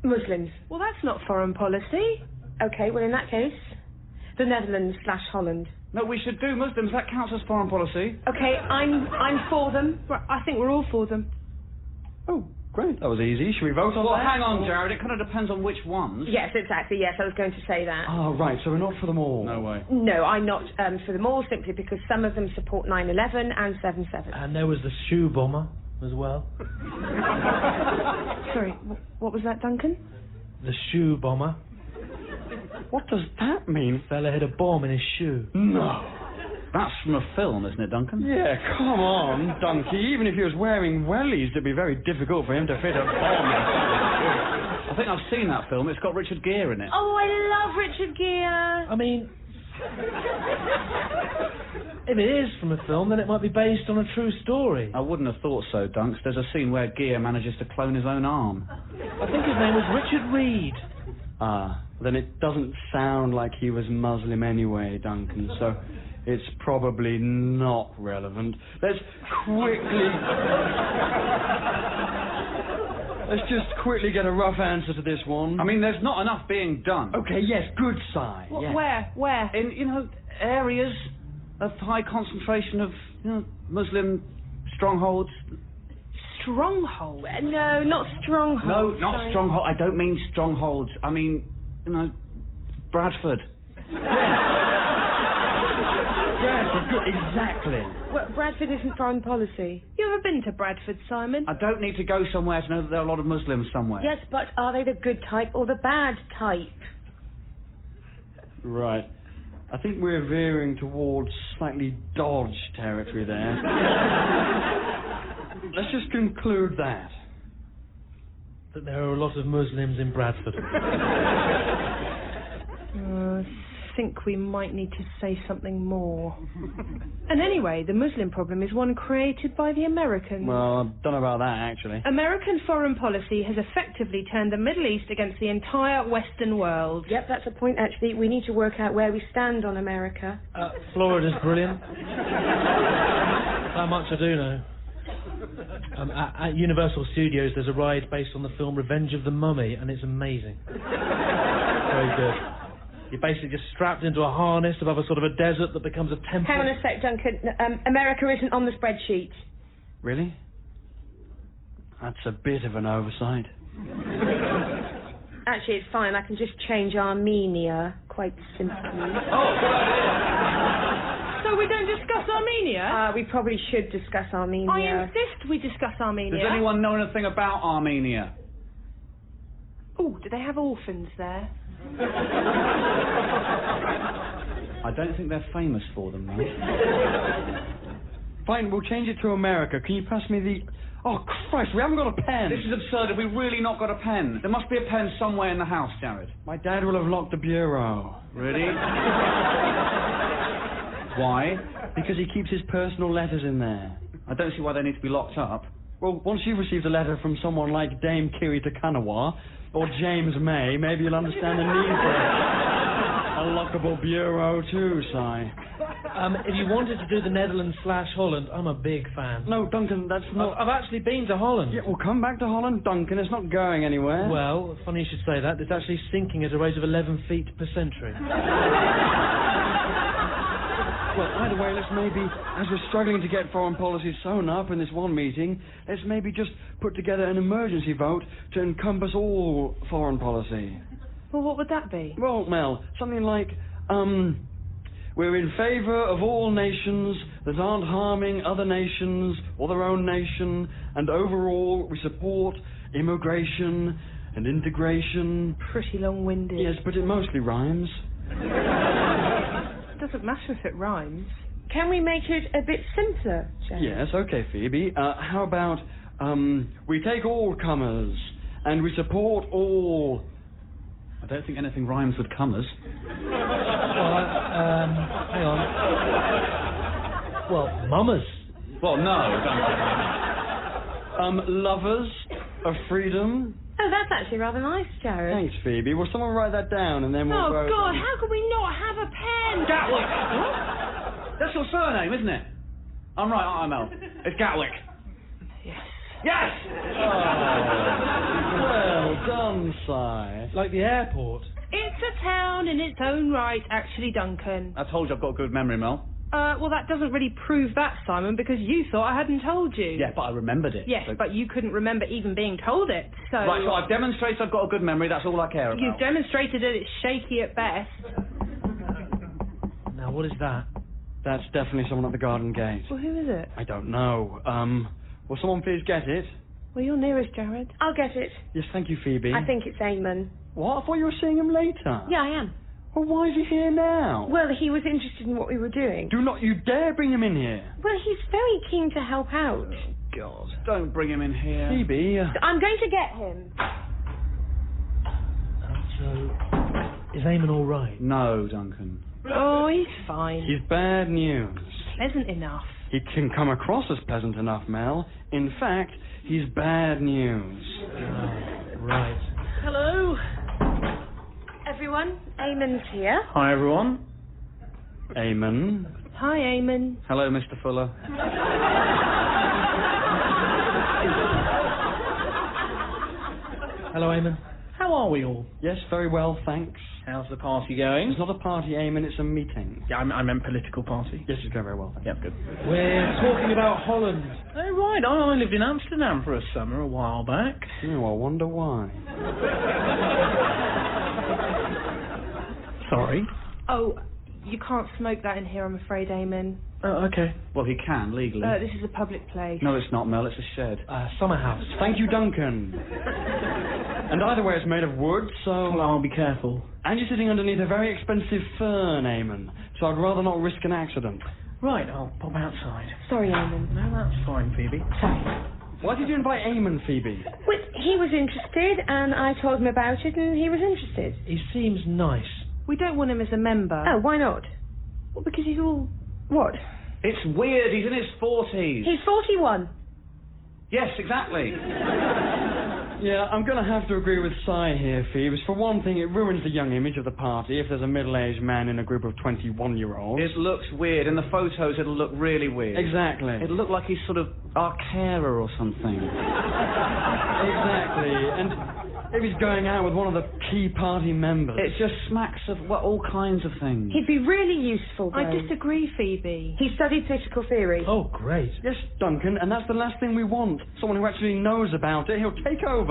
Muslims. Well, that's not foreign policy. Okay, well, in that case, the Netherlands/Holland. No, we should do Muslims. That counts as foreign policy. Okay, I'm for them. Right, I think we're all for them. Oh, great. That was easy. Should we vote on Well, that? hang on, Jared. It kind of depends on which ones. Yes, exactly. Yes, I was going to say that. Oh, right. So we're not for them all. No way. No, I'm not for them all, simply because some of them support 9/11 and 7/7. And there was the shoe bomber as well. Sorry, what was that, Duncan? The shoe bomber. What does that mean? Fella hid a bomb in his shoe. No. That's from a film, isn't it, Duncan? Yeah, come on, Donkey. Even if he was wearing wellies, it'd be very difficult for him to fit a bomb. I think I've seen that film. It's got Richard Gere in it. Oh, I love Richard Gere. I mean, if it is from a film, then it might be based on a true story. I wouldn't have thought so, Dunks. There's a scene where Gere manages to clone his own arm. I think his name was Richard Reed. Ah, then it doesn't sound like he was Muslim anyway, Duncan, so it's probably not relevant. Let's just quickly get a rough answer to this one. I mean, there's not enough being done. Okay, yes, good sign. Yes. Where? In, areas of high concentration of, Muslim strongholds. Stronghold? No, not stronghold. No, not sorry. stronghold. I don't mean strongholds. I mean, Bradford. Bradford, good, exactly. Well, Bradford isn't foreign policy. You ever been to Bradford, Simon? I don't need to go somewhere to know that there are a lot of Muslims somewhere. Yes, but are they the good type or the bad type? Right. I think we're veering towards slightly dodge territory there. Let's just conclude that. That there are a lot of Muslims in Bradford. I think we might need to say something more. And anyway, the Muslim problem is one created by the Americans. Well, I don't know about that, actually. American foreign policy has effectively turned the Middle East against the entire Western world. Yep, that's a point, actually. We need to work out where we stand on America. Florida's brilliant. That much I do know. At Universal Studios, there's a ride based on the film Revenge of the Mummy, and it's amazing. Very good. You're basically just strapped into a harness above a sort of a desert that becomes a temple. Hang on a sec, Duncan. America isn't on the spreadsheet. Really? That's a bit of an oversight. Actually, it's fine. I can just change Armenia quite simply. So we don't discuss Armenia? We probably should discuss Armenia. I insist we discuss Armenia. Does anyone know anything about Armenia? Oh, do they have orphans there? I don't think they're famous for them, though. Fine, we'll change it to America. Can you pass me the... Oh, Christ, we haven't got a pen. This is absurd. Have we really not got a pen? There must be a pen somewhere in the house, Jared. My dad will have locked the bureau. Really? Why? Because he keeps his personal letters in there. I don't see why they need to be locked up. Well, once you've received a letter from someone like Dame Kiri Takanawa or James May, maybe you'll understand the need for a lockable bureau too, Si. If you wanted to do the Netherlands/Holland, I'm a big fan. No, Duncan, that's not... I've actually been to Holland. Yeah, well, come back to Holland, Duncan. It's not going anywhere. Well, funny you should say that. It's actually sinking at a rate of 11 feet per century. Well, either way, let's maybe, as we're struggling to get foreign policy sewn up in this one meeting, let's maybe just put together an emergency vote to encompass all foreign policy. Well, what would that be? Well, Mel, something like, we're in favour of all nations that aren't harming other nations or their own nation, and overall we support immigration and integration. Pretty long-winded. Yes, but it mostly rhymes. It doesn't matter if it rhymes. Can we make it a bit simpler, Jared? Yes, okay, Phoebe. How about, we take all comers, and we support all... I don't think anything rhymes with comers. Hang on. Well, mummers. Well, no, don't. Lovers of freedom. Oh, that's actually rather nice, Jared. Thanks, Phoebe. Will someone write that down, and then we'll Oh, vote? God, how could we not have a pen? Gatwick! That's your surname, isn't it? I'm right, aren't I, Mel? It's Gatwick. Yes. Yes! Well done, Si. Like the airport. It's a town in its own right, actually, Duncan. I told you I've got a good memory, Mel. Well, that doesn't really prove that, Simon, because you thought I hadn't told you. Yeah, but I remembered it. Yes, so... but you couldn't remember even being told it, so... Right, so I've demonstrated I've got a good memory, that's all I care about. You've demonstrated that it's shaky at best. Now, what is that? That's definitely someone at the garden gate. Well, who is it? I don't know. Will someone please get it? Well, you're nearest, Jared. I'll get it. Yes, thank you, Phoebe. I think it's Eamon. What? I thought you were seeing him later. Yeah, I am. Well, why is he here now? Well, he was interested in what we were doing. Do not you dare bring him in here. Well, he's very keen to help out. God, don't bring him in here. Phoebe. I'm going to get him. So, is Eamon all right? No, Duncan. Oh, he's fine. He's bad news. Pleasant enough. He can come across as pleasant enough, Mel. In fact, he's bad news. Right. Hello. Everyone, Eamon's here. Hi, everyone. Eamon. Hi, Eamon. Hello, Mr. Fuller. Hello, Eamon. How are we all? Yes, very well, thanks. How's the party going? It's not a party, Eamon, it's a meeting. Yeah, I meant political party. Yes, it's going very well, thanks. Yeah, good. We're talking about Holland. Oh, right. I lived in Amsterdam for a summer a while back. Oh, I wonder why. Sorry. Oh, you can't smoke that in here, I'm afraid, Eamon. Oh, okay. Well, he can, legally. This is a public place. No, it's not, Mel. It's a shed. Summer house. Thank you, Duncan. And either way, it's made of wood, so... Well, I'll be careful. And you're sitting underneath a very expensive fern, Eamon, so I'd rather not risk an accident. Right, I'll pop outside. Sorry, Eamon. No, that's fine, Phoebe. Sorry. Why did you invite Eamon, Phoebe? Well, he was interested, and I told him about it, and he was interested. He seems nice. We don't want him as a member. Oh, why not? Well, because he's all... What? It's weird, he's in his 40s. He's 41. Yes, exactly. Yeah, I'm going to have to agree with Si here, Phoebes. For one thing, it ruins the young image of the party if there's a middle-aged man in a group of 21-year-olds. It looks weird. In the photos, it'll look really weird. Exactly. It'll look like he's sort of our carer or something. Exactly. And if he's going out with one of the key party members... It just smacks of all kinds of things. He'd be really useful, though. I disagree, Phoebe. He studied political theory. Oh, great. Yes, Duncan, and that's the last thing we want. Someone who actually knows about it. He'll take over.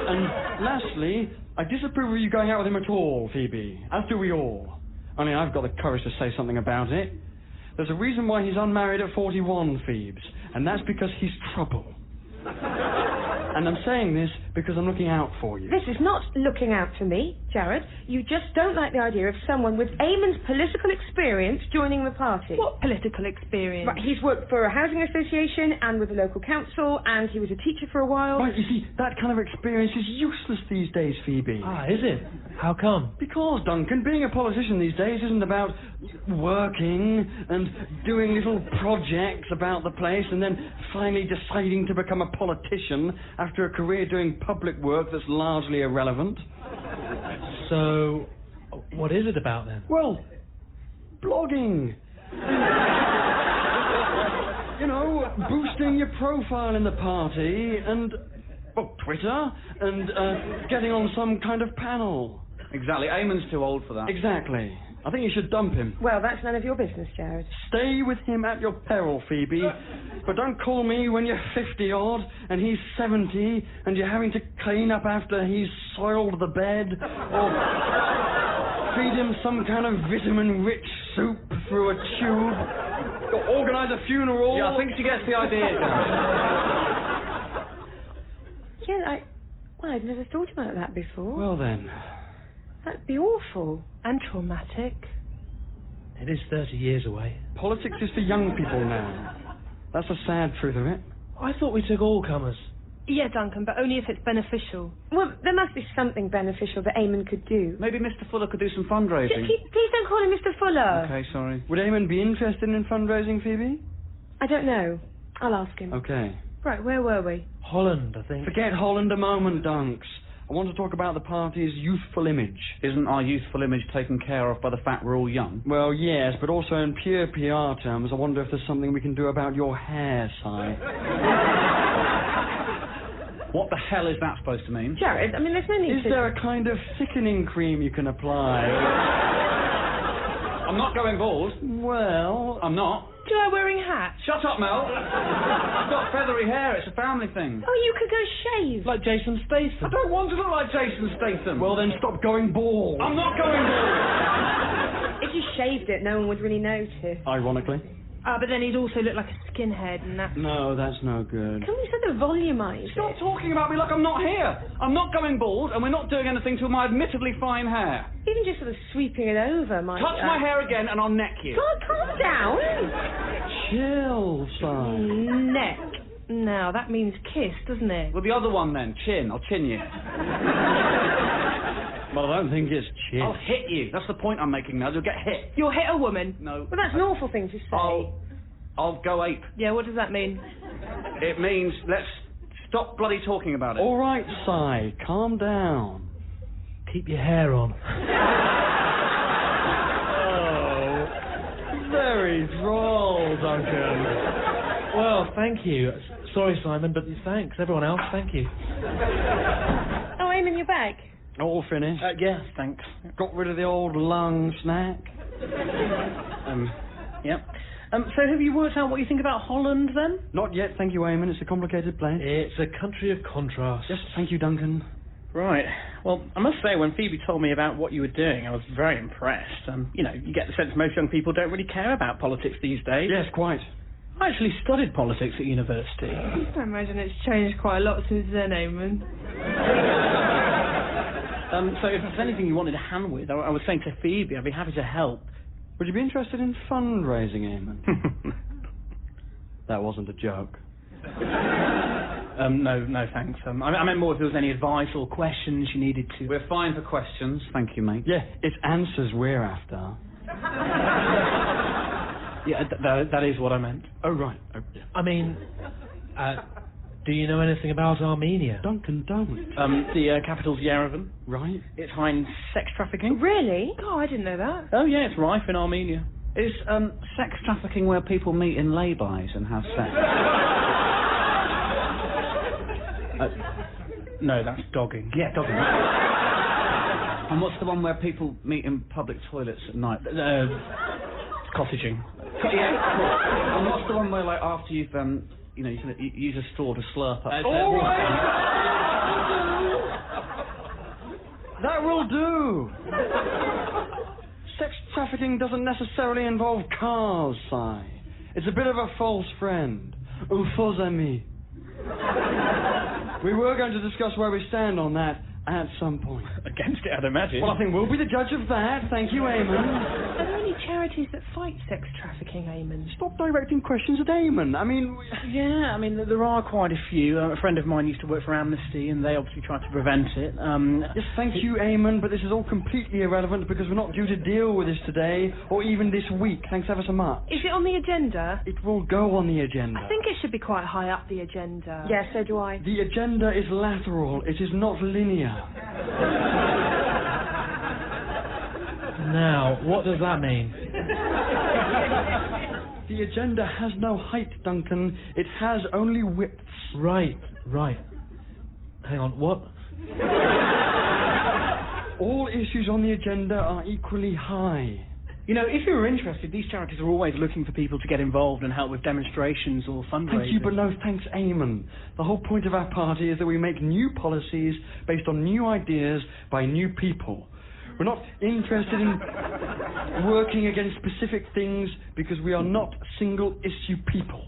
And lastly, I disapprove of you going out with him at all, Phoebe. As do we all. Only I've got the courage to say something about it. There's a reason why he's unmarried at 41, Phoebes, and that's because he's trouble. And I'm saying this because I'm looking out for you. This is not looking out for me, Jared. You just don't like the idea of someone with Eamon's political experience joining the party. What political experience? Right, he's worked for a housing association and with the local council, and he was a teacher for a while. Right, you see, that kind of experience is useless these days, Phoebe. Ah, is it? How come? Because, Duncan, being a politician these days isn't about working and doing little projects about the place and then finally deciding to become a politician after a career doing public work that's largely irrelevant. So, what is it about then? Well, blogging. You know, boosting your profile in the party and, well, Twitter and getting on some kind of panel. Exactly. Eamon's too old for that. Exactly. I think you should dump him. Well, that's none of your business, Jared. Stay with him at your peril, Phoebe. But don't call me when you're 50-odd and he's 70 and you're having to clean up after he's soiled the bed or feed him some kind of vitamin-rich soup through a tube or organise a funeral. Yeah, I think she gets the idea, Dan. Yeah, I'd never thought about that before. Well, then. That'd be awful. And traumatic. It is 30 years away. Politics is for young people now. That's the sad truth of it. I thought we took all comers. Yeah, Duncan, but only if it's beneficial. Well, there must be something beneficial that Eamon could do. Maybe Mr. Fuller could do some fundraising. Please don't call him Mr. Fuller. Okay, sorry. Would Eamon be interested in fundraising, Phoebe? I don't know. I'll ask him. Okay. Right, where were we? Holland, I think. Forget Holland a moment, Dunks. I want to talk about the party's youthful image. Isn't our youthful image taken care of by the fact we're all young? Well, yes, but also in pure PR terms, I wonder if there's something we can do about your hair, Si. What the hell is that supposed to mean? Jared, I mean, there's no need Is there a kind of thickening cream you can apply? I'm not going bald. Well... I'm not. Do I wearing hats? Shut up, Mel. I've got feathery hair. It's a family thing. Oh, you could go shave. Like Jason I Statham. don't want to look like Jason Statham. Well, then stop going bald. I'm not going bald. If you shaved it, no one would really notice. Ironically. But then he'd also look like a skinhead, and that's... No, that's no good. Can we sort of volumise Stop it? talking about me like I'm not here. I'm not going bald, and we're not doing anything to my admittedly fine hair. Even just sort of sweeping it over might... Touch my hair again, and I'll neck you. God, calm down. Chill, Si. Neck. Now, that means kiss, doesn't it? Well, the other one then, chin. I'll chin you. Well, I don't think it's chin. I'll hit you. That's the point I'm making now. You'll get hit. You'll hit a woman. No. Well, that's an awful thing to say. I'll go ape. Yeah, what does that mean? It means let's stop bloody talking about it. All right, Si, calm down. Keep your hair on. Oh, very droll, Duncan. Well, thank you. Sorry, Simon, but thanks. Everyone else, thank you. Oh, Eamon, you're back. All finished. Yeah, thanks. Got rid of the old lung snack. Yep. So have you worked out what you think about Holland, then? Not yet, thank you, Eamon. It's a complicated place. It's a country of contrasts. Yes, thank you, Duncan. Right. Well, I must say, when Phoebe told me about what you were doing, I was very impressed. You know, you get the sense most young people don't really care about politics these days. Yes, quite. I actually studied politics at university. I imagine it's changed quite a lot since then, Eamon. So if there's anything you wanted a hand with, I was saying to Phoebe, I'd be happy to help. Would you be interested in fundraising, Eamon? That wasn't a joke. No, thanks. I meant more if there was any advice or questions you needed to... We're fine for questions, thank you, mate. Yeah, it's answers we're after. Yeah, that is what I meant. Oh, right. Oh, yeah. I mean, do you know anything about Armenia? Duncan, don't. The capital's Yerevan. Right. It's high in sex trafficking. Really? Oh, I didn't know that. Oh, yeah, it's rife in Armenia. Is sex trafficking where people meet in lay-bys and have sex? No, that's dogging. Yeah, dogging. And what's the one where people meet in public toilets at night? Cottaging. Yeah. And what's the one where, like, after you've, you know, you can use a straw to slurp up? All right. That will do. Sex trafficking doesn't necessarily involve cars, Si. It's a bit of a false friend. Un faux ami. We were going to discuss where we stand on that at some point. Against it, I'd imagine. Well, I think we'll be the judge of that. Thank you, Eamon. Are there any charities that fight sex trafficking, Eamon? Stop directing questions at Eamon. I mean... Yeah, I mean, there are quite a few. A friend of mine used to work for Amnesty, and they obviously tried to prevent it. Yes, thank you, Eamon, but this is all completely irrelevant because we're not due to deal with this today, or even this week. Thanks ever so much. Is it on the agenda? It will go on the agenda. I think it should be quite high up the agenda. Yeah, so do I. The agenda is lateral. It is not linear. Now, what does that mean? The agenda has no height, Duncan. It has only widths. Right. Hang on, what? All issues on the agenda are equally high. You know, if you were interested, these charities are always looking for people to get involved and help with demonstrations or fundraising. Thank you, but no thanks, Eamon. The whole point of our party is that we make new policies based on new ideas by new people. We're not interested in working against specific things because we are not single-issue people.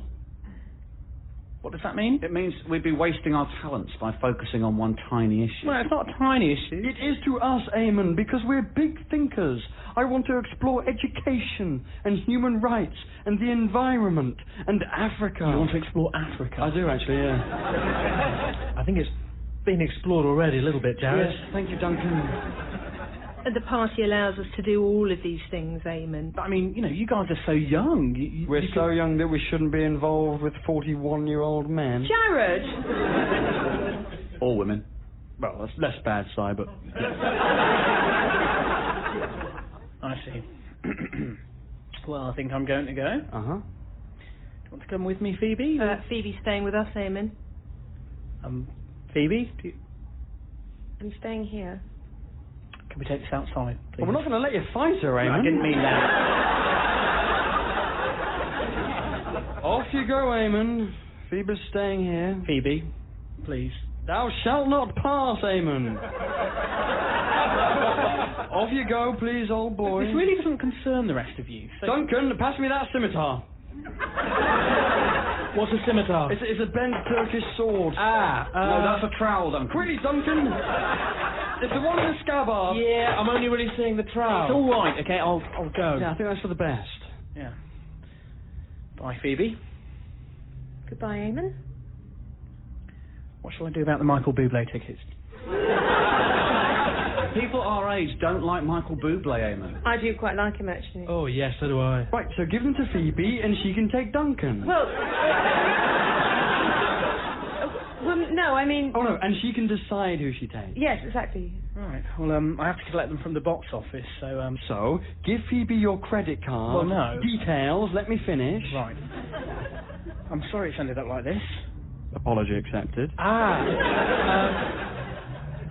What does that mean? It means we'd be wasting our talents by focusing on one tiny issue. Well, it's not a tiny issue. It is to us, Eamon, because we're big thinkers. I want to explore education and human rights and the environment and Africa. You want to explore Africa? I do, actually, yeah. I think it's been explored already a little bit, Jared. Yes, thank you, Duncan. And the party allows us to do all of these things, Eamon. I mean, you know, you guys are so young. We're so young that we shouldn't be involved with 41-year-old men. Jared! All women. Well, that's less bad, Si, but... I see. Well, I think I'm going to go. Uh-huh. Do you want to come with me, Phoebe? Phoebe's staying with us, Eamon. Phoebe? I'm staying here. Can we take this outside, please? Well, we're not going to let you fight her, No, Eamon. I didn't mean that. Off you go, Eamon. Phoebe's staying here. Phoebe, please. Thou shalt not pass, Eamon. Off you go, please, old boy. This really doesn't concern the rest of you. So Duncan, pass me that scimitar. What's a scimitar? It's a bent Turkish sword. No, that's a trowel, Duncan. Quickly, Duncan. It's the one in the scabbard. Yeah, I'm only really seeing the it's trowel. all right, okay, I'll go. Yeah, I think that's for the best. Yeah. Bye, Phoebe. Goodbye, Eamon. What shall I do about the Michael Bublé tickets? People our age don't like Michael Bublé, Eamon. I do quite like him, actually. Oh, yes, so do I. Right, so give them to Phoebe and she can take Duncan. Well, no, I mean... Oh, no, and she can decide who she takes. Yes, exactly. Right, well, I have to collect them from the box office, so, So, give Phoebe your credit card. Well, no. Details, let me finish. Right. I'm sorry it's ended up like this. Apology accepted.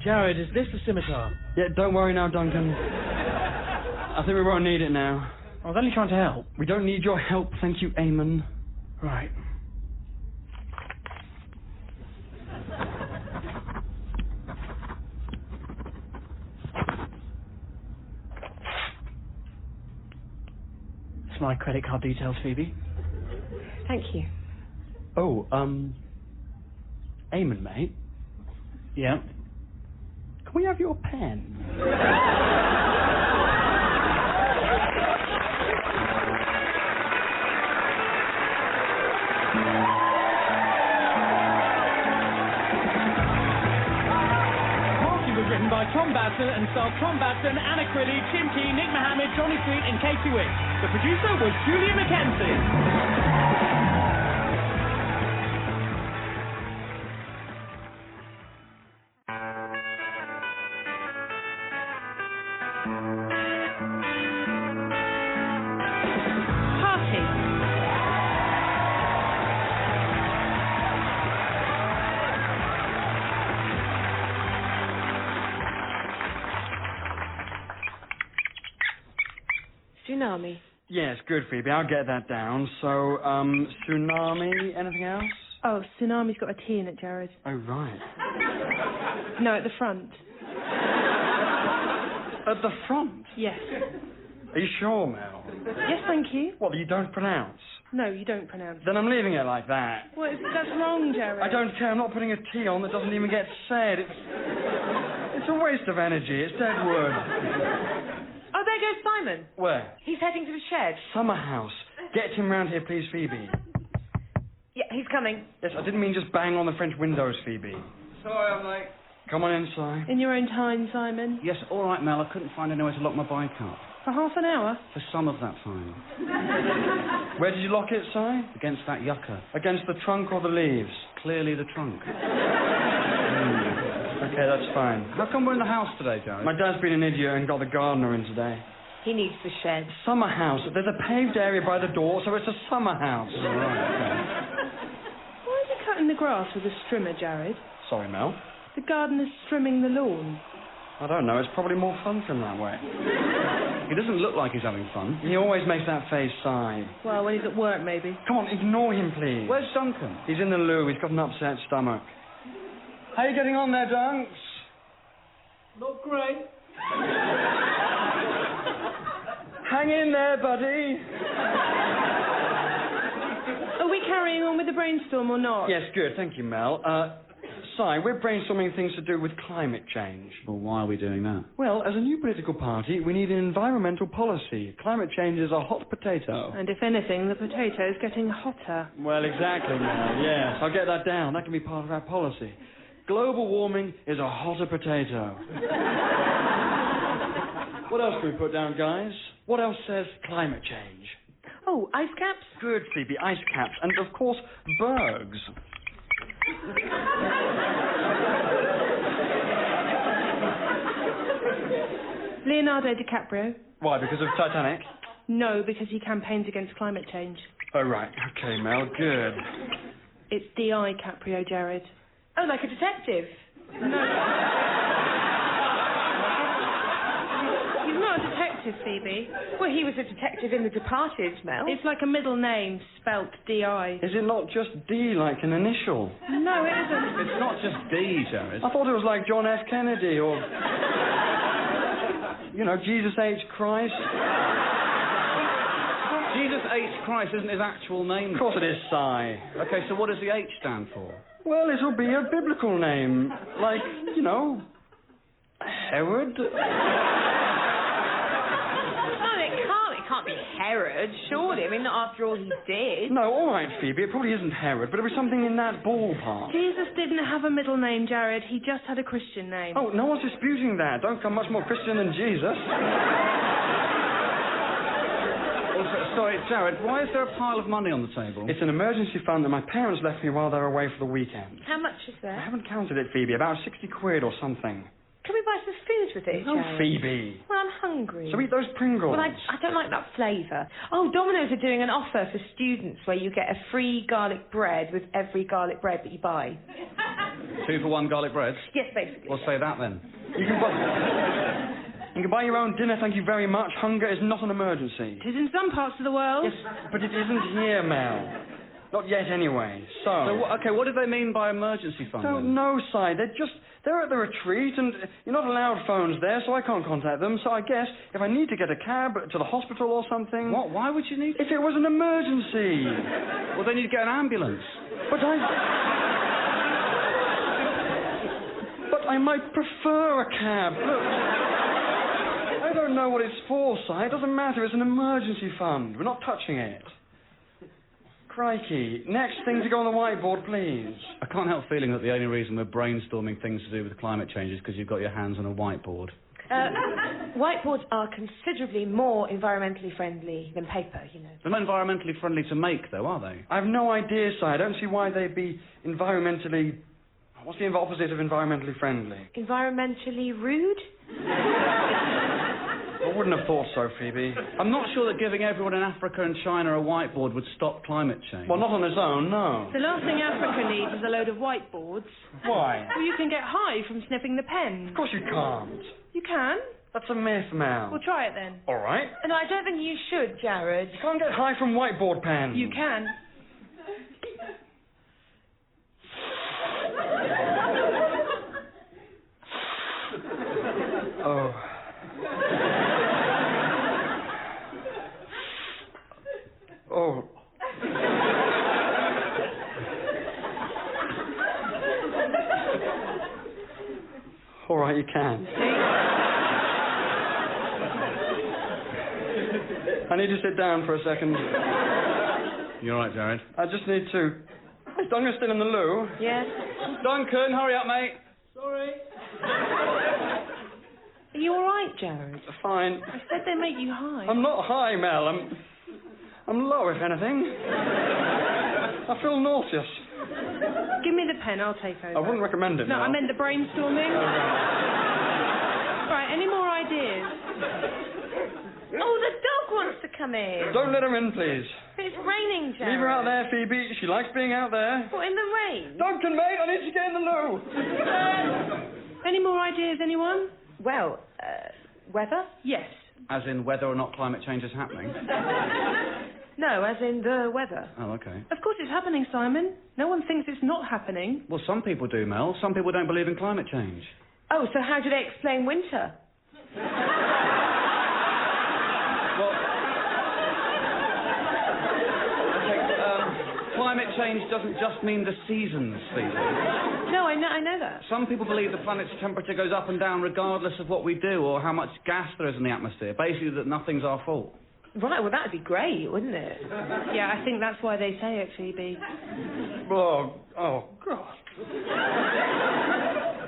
Jared, is this the scimitar? Yeah, don't worry now, Duncan. I think we won't need it now. I was only trying to help. We don't need your help, thank you, Eamon. Right. It's my credit card details, Phoebe. Thank Thank you. Oh, Eamon, mate. Yeah. Can we have your pen? Written by Tom Basden and starred Tom Basden, Anna Crilly, Tim Key, Nick Mohammed, Johnny Sweet and Katy Wix. The producer was Julia McKenzie. Tsunami. Yes, good, Phoebe. I'll get that down. So, tsunami, anything else? Oh, tsunami's got a T in it, Jared. Oh, right. No, at the front. At the front? Yes. Are you sure, Mel? Yes, thank you. What, that you don't pronounce? No, you don't pronounce it. Then I'm leaving it like that. Well, that's wrong, Jared. I don't care. I'm not putting a T on that doesn't even get said. It's a waste of energy. It's dead wood. Oh, there goes Simon. Where? He's heading to the shed. Summer house. Get him round here, please, Phoebe. Yeah, he's coming. Yes, I didn't mean just bang on the French windows, Phoebe. Sorry, I'm late. Come on inside. In your own time, Simon. Yes, all right, Mel. I couldn't find anywhere to lock my bike up. For half an hour? For some of that time. Where did you lock it, Si? Against that yucca. Against the trunk or the leaves? Clearly the trunk. Okay, that's fine. How come we're in the house today, Jared? My dad's been an idiot and got the gardener in today. He needs the shed. Summer house. There's a paved area by the door, so it's a summer house. All right, Why is he cutting the grass with a strimmer, Jared? Sorry, Mel. The gardener's trimming the lawn. I don't know. It's probably more fun for him that way. okay. He doesn't look like he's having fun. He always makes that face sigh. Well, when he's at work, maybe. Come on, ignore him, please. Where's Duncan? He's in the loo. He's got an upset stomach. How you getting on there, Dunks? Not great. Hang in there, buddy. Are we carrying on with the brainstorm or not? Yes, good. Thank you, Mel. Si, we're brainstorming things to do with climate change. Well, why are we doing that? Well, as a new political party, we need an environmental policy. Climate change is a hot potato. And if anything, the potato's getting hotter. Well, exactly, Mel. Yes, I'll get that down. That can be part of our policy. Global warming is a hotter potato. What else can we put down, guys? What else says climate change? Oh, ice caps? Good, Phoebe. Ice caps. And, of course, bergs. Leonardo DiCaprio? Why, because of Titanic? No, because he campaigns against climate change. Oh, right. Okay, Mel. Good. It's D.I. Caprio, Jared. Oh, like a detective? No. He's not a detective, Phoebe. Well, he was a detective in The Departed, Mel. It's like a middle name, spelt D.I. Is it not just D like an initial? No, it isn't. It's not just D, Jared. I thought it was like John F. Kennedy or... you know, Jesus H. Christ. Jesus H. Christ isn't his actual name. Of course it is, Si. Okay, so what does the H stand for? Well, it'll be a biblical name. Like, you know, Herod. It can't be Herod, surely. I mean, not after all he did. No, all right, Phoebe, it probably isn't Herod, but it'll be something in that ballpark. Jesus didn't have a middle name, Jared. He just had a Christian name. Oh, no one's disputing that. Don't come much more Christian than Jesus. Sorry, Jared, why is there a pile of money on the table? It's an emergency fund that my parents left me while they were away for the weekend. How much is I there? haven't counted it, Phoebe. About 60 quid or something. Can we buy some food with it, No, Jared? Phoebe. Well, I'm hungry. So eat those Pringles. Well, I don't like that flavour. Oh, Domino's are doing an offer for students where you get a free garlic bread with every garlic bread that you buy. 2 for 1 garlic bread? Yes, basically. We'll say that then. You can buy your own dinner, thank you very much. Hunger is not an emergency. It is in some parts of the world. Yes, but it isn't here, Mel. Not yet, anyway. So what do they mean by emergency fund? Don't know, Si. They're at the retreat, and you're not allowed phones there, so I can't contact them. So I guess if I need to get a cab to the hospital or something... What? Why would you need... If it was an emergency. Well, then you'd get an ambulance. But I might prefer a cab. Look, I don't know what it's for, Si. It doesn't matter. It's an emergency fund. We're not touching it. Crikey. Next thing to go on the whiteboard, please. I can't help feeling that the only reason we're brainstorming things to do with climate change is because you've got your hands on a whiteboard. Whiteboards are considerably more environmentally friendly than paper, you know. They're not environmentally friendly to make, though, are they? I have no idea, Si. I don't see why they'd be environmentally... What's the opposite of environmentally friendly? Environmentally rude? I wouldn't have thought so, Phoebe. I'm not sure that giving everyone in Africa and China a whiteboard would stop climate change. Well, not on its own, no. The last thing Africa needs is a load of whiteboards. Why? Well, you can get high from sniffing the pen. Of course you can't. You can? That's a myth, Mel. Well, try it then. All right. And I don't think you should, Jared. You can't get high from whiteboard pens. You can. Oh. Oh. All right, you can. I need to sit down for a second. You all right, Jared? I just need to... Is Duncan still in the loo? Yes. Duncan, hurry up, mate. Sorry. Are you all right, Jared? Fine. I said they make you high. I'm not high, Mel. I'm low, if anything. I feel nauseous. Give me the pen, I'll take over. I wouldn't recommend it, No, Mel. I meant the brainstorming. Right, any more ideas? Oh, the dog wants to come in. Don't let her in, please. It's raining, Jared. Leave her out there, Phoebe. She likes being out there. What, in the rain? Duncan, mate, I need to get in the loo. Any more ideas, anyone? Well, weather? Yes. As in whether or not climate change is happening? No, as in the weather. Oh, okay. Of course it's happening, Simon. No one thinks it's not happening. Well, some people do, Mel. Some people don't believe in climate change. Oh, so how do they explain winter? Climate change doesn't just mean the seasons, Phoebe. No, I know that. Some people believe the planet's temperature goes up and down regardless of what we do or how much gas there is in the atmosphere. Basically, that nothing's our fault. Right, well, that'd be great, wouldn't it? Yeah, I think that's why they say it, Phoebe. Oh, God.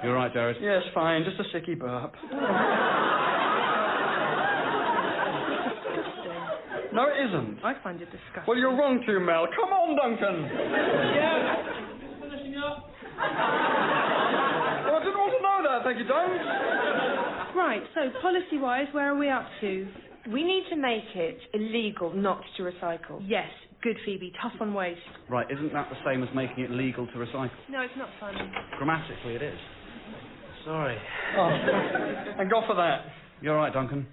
You're right, Jared. Yes, fine. Just a sicky burp. No, it isn't. I find it disgusting. Well, you're wrong too, Mel. Come on, Duncan. Yeah. Just finishing up. Well, I didn't want to know that, thank you, Dun. Right, so policy-wise, where are we up to? We need to make it illegal not to recycle. Yes, good, Phoebe. Tough on waste. Right, isn't that the same as making it legal to recycle? No, it's not funny. Grammatically, it is. Sorry. Oh, thank God for that. You're right, Duncan.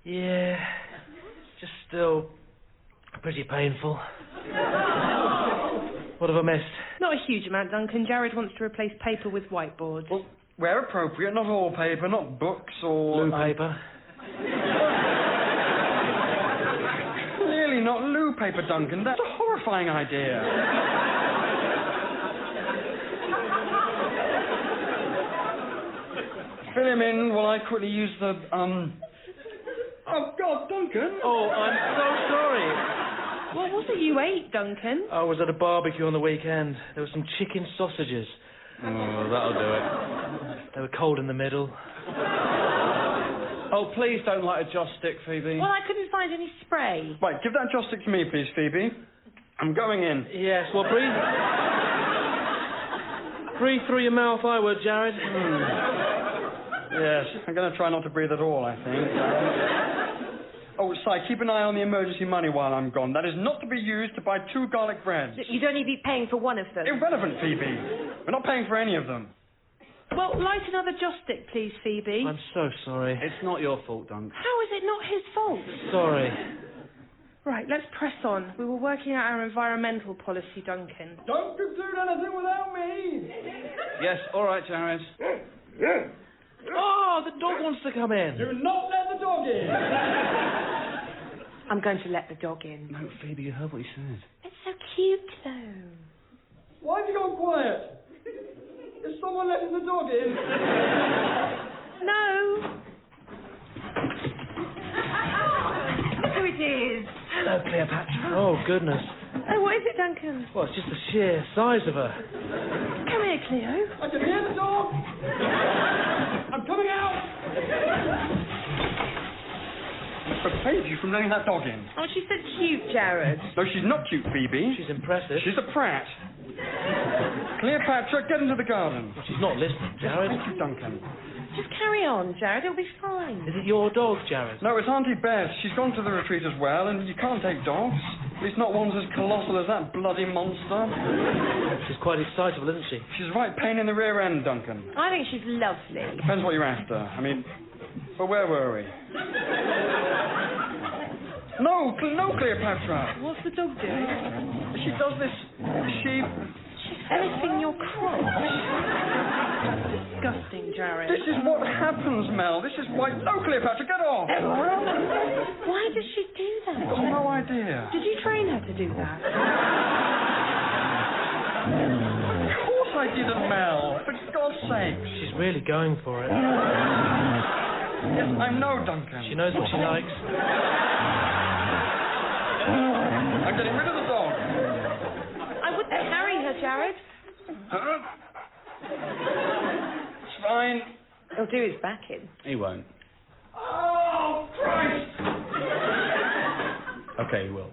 Yeah. Just still pretty painful. What have I missed? Not a huge amount, Duncan. Jared wants to replace paper with whiteboards. Well, where appropriate, not all paper, not books or... Blue paper. Clearly not loo paper, Duncan. That's a horrifying idea. Fill him in while I quickly use the, Oh, God, Duncan! Oh, I'm so sorry. What was it you ate, Duncan? I was at a barbecue on the weekend. There were some chicken sausages. Oh, that'll do it. They were cold in the middle. Oh, please don't light a joss stick, Phoebe. Well, I couldn't find any spray. Right, give that joss stick to me, please, Phoebe. I'm going in. Yes, well, breathe... breathe through your mouth, I would, Jared. Yes, I'm going to try not to breathe at all, I think. Oh, Si, keep an eye on the emergency money while I'm gone. That is not to be used to buy 2 garlic breads. You'd only be paying for one of them. Irrelevant, Phoebe. We're not paying for any of them. Well, light another joss stick, please, Phoebe. I'm so sorry. It's not your fault, Duncan. How is it not his fault? Sorry. Right, let's press on. We were working out our environmental policy, Duncan. Don't conclude anything without me. Yes, all right, Jared. Oh, the dog wants to come in. Do not let the dog in. I'm going to let the dog in. No, Phoebe, you heard what he said. It's so cute, though. Why have you gone quiet? Is someone letting the dog in? No. Look who it is. Hello, Cleopatra. Oh, goodness. Oh, what is it, Duncan? Well, it's just the sheer size of her. Come here, Cleo. I can hear the dog. I'm coming out. Must forbade you from letting that dog in. Oh, she's so cute, Jared. No, she's not cute, Phoebe. She's impressive. She's a prat. Cleopatra, get into the garden. Well, she's not listening, Jared. Thank you, Duncan. Just carry on, Jared. It'll be fine. Is it your dog, Jared? No, it's Auntie Beth. She's gone to the retreat as well, and you can't take dogs. At least not ones as colossal as that bloody monster. She's quite excitable, isn't she? She's a right pain in the rear end, Duncan. I think she's lovely. Depends what you're after. I mean, but where were we? No, Cleopatra. What's the dog doing? She does this. She's Anything your crotch. Disgusting, Jared. This is what happens, Mel. This is why. No, Cleopatra, get off. Why does she do that? I've got no idea. Did you train her to do that? Of course I didn't, Mel. For God's sake. She's really going for it. Yes, I know, Duncan. She knows what she likes. I'm getting rid of the dog. I wouldn't carry her, Jared. It's fine. He'll do his back in. He won't. Oh, Christ! Okay, he will.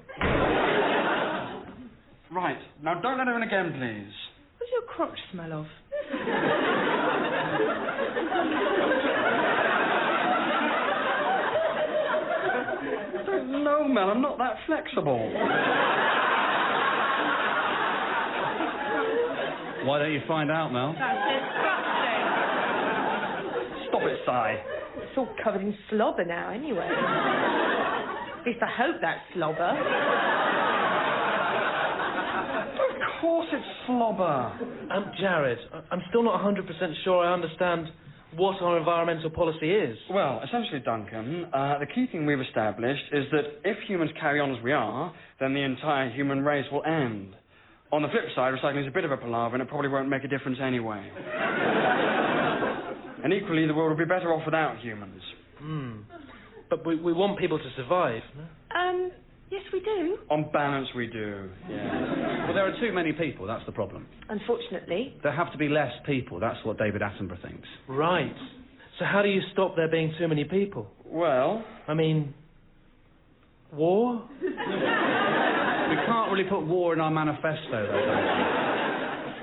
Right. Now, don't let her in again, please. What does your crotch smell of? No, Mel, I'm not that flexible. Why don't you find out, Mel? That's disgusting. Stop it, Si. It's all covered in slobber now, anyway. At least I hope that's slobber. Of course it's slobber. Jared, I'm still not 100% sure I understand what our environmental policy is. Well, essentially, Duncan, the key thing we've established is that if humans carry on as we are, then the entire human race will end. On the flip side, recycling is a bit of a palaver and it probably won't make a difference anyway. And equally, the world will be better off without humans. But we want people to survive, no? Yes, we do. On balance, we do, yeah. Well, there are too many people, that's the problem. Unfortunately. There have to be less people, that's what David Attenborough thinks. Right. So how do you stop there being too many people? Well... I mean... war? We can't really put war in our manifesto, though.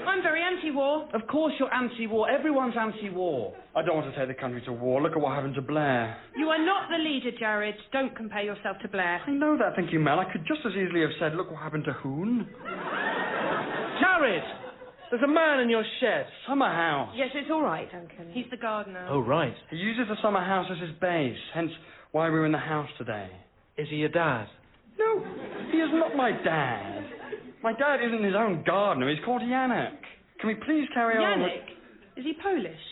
I'm very anti-war. Of course you're anti-war. Everyone's anti-war. I don't want to take the country to war. Look at what happened to Blair. You are not the leader, Jared. Don't compare yourself to Blair. I know that, thank you, Mel. I could just as easily have said, look what happened to Hoon. Jared! There's a man in your shed. Summer house. Yes, it's all right, Duncan. He's the gardener. Oh, right. He uses the summer house as his base, hence why we're in the house today. Is he your dad? No, he is not my dad. My dad isn't his own gardener. He's called Yannick. Can we please carry on with... Yannick? Is he Polish?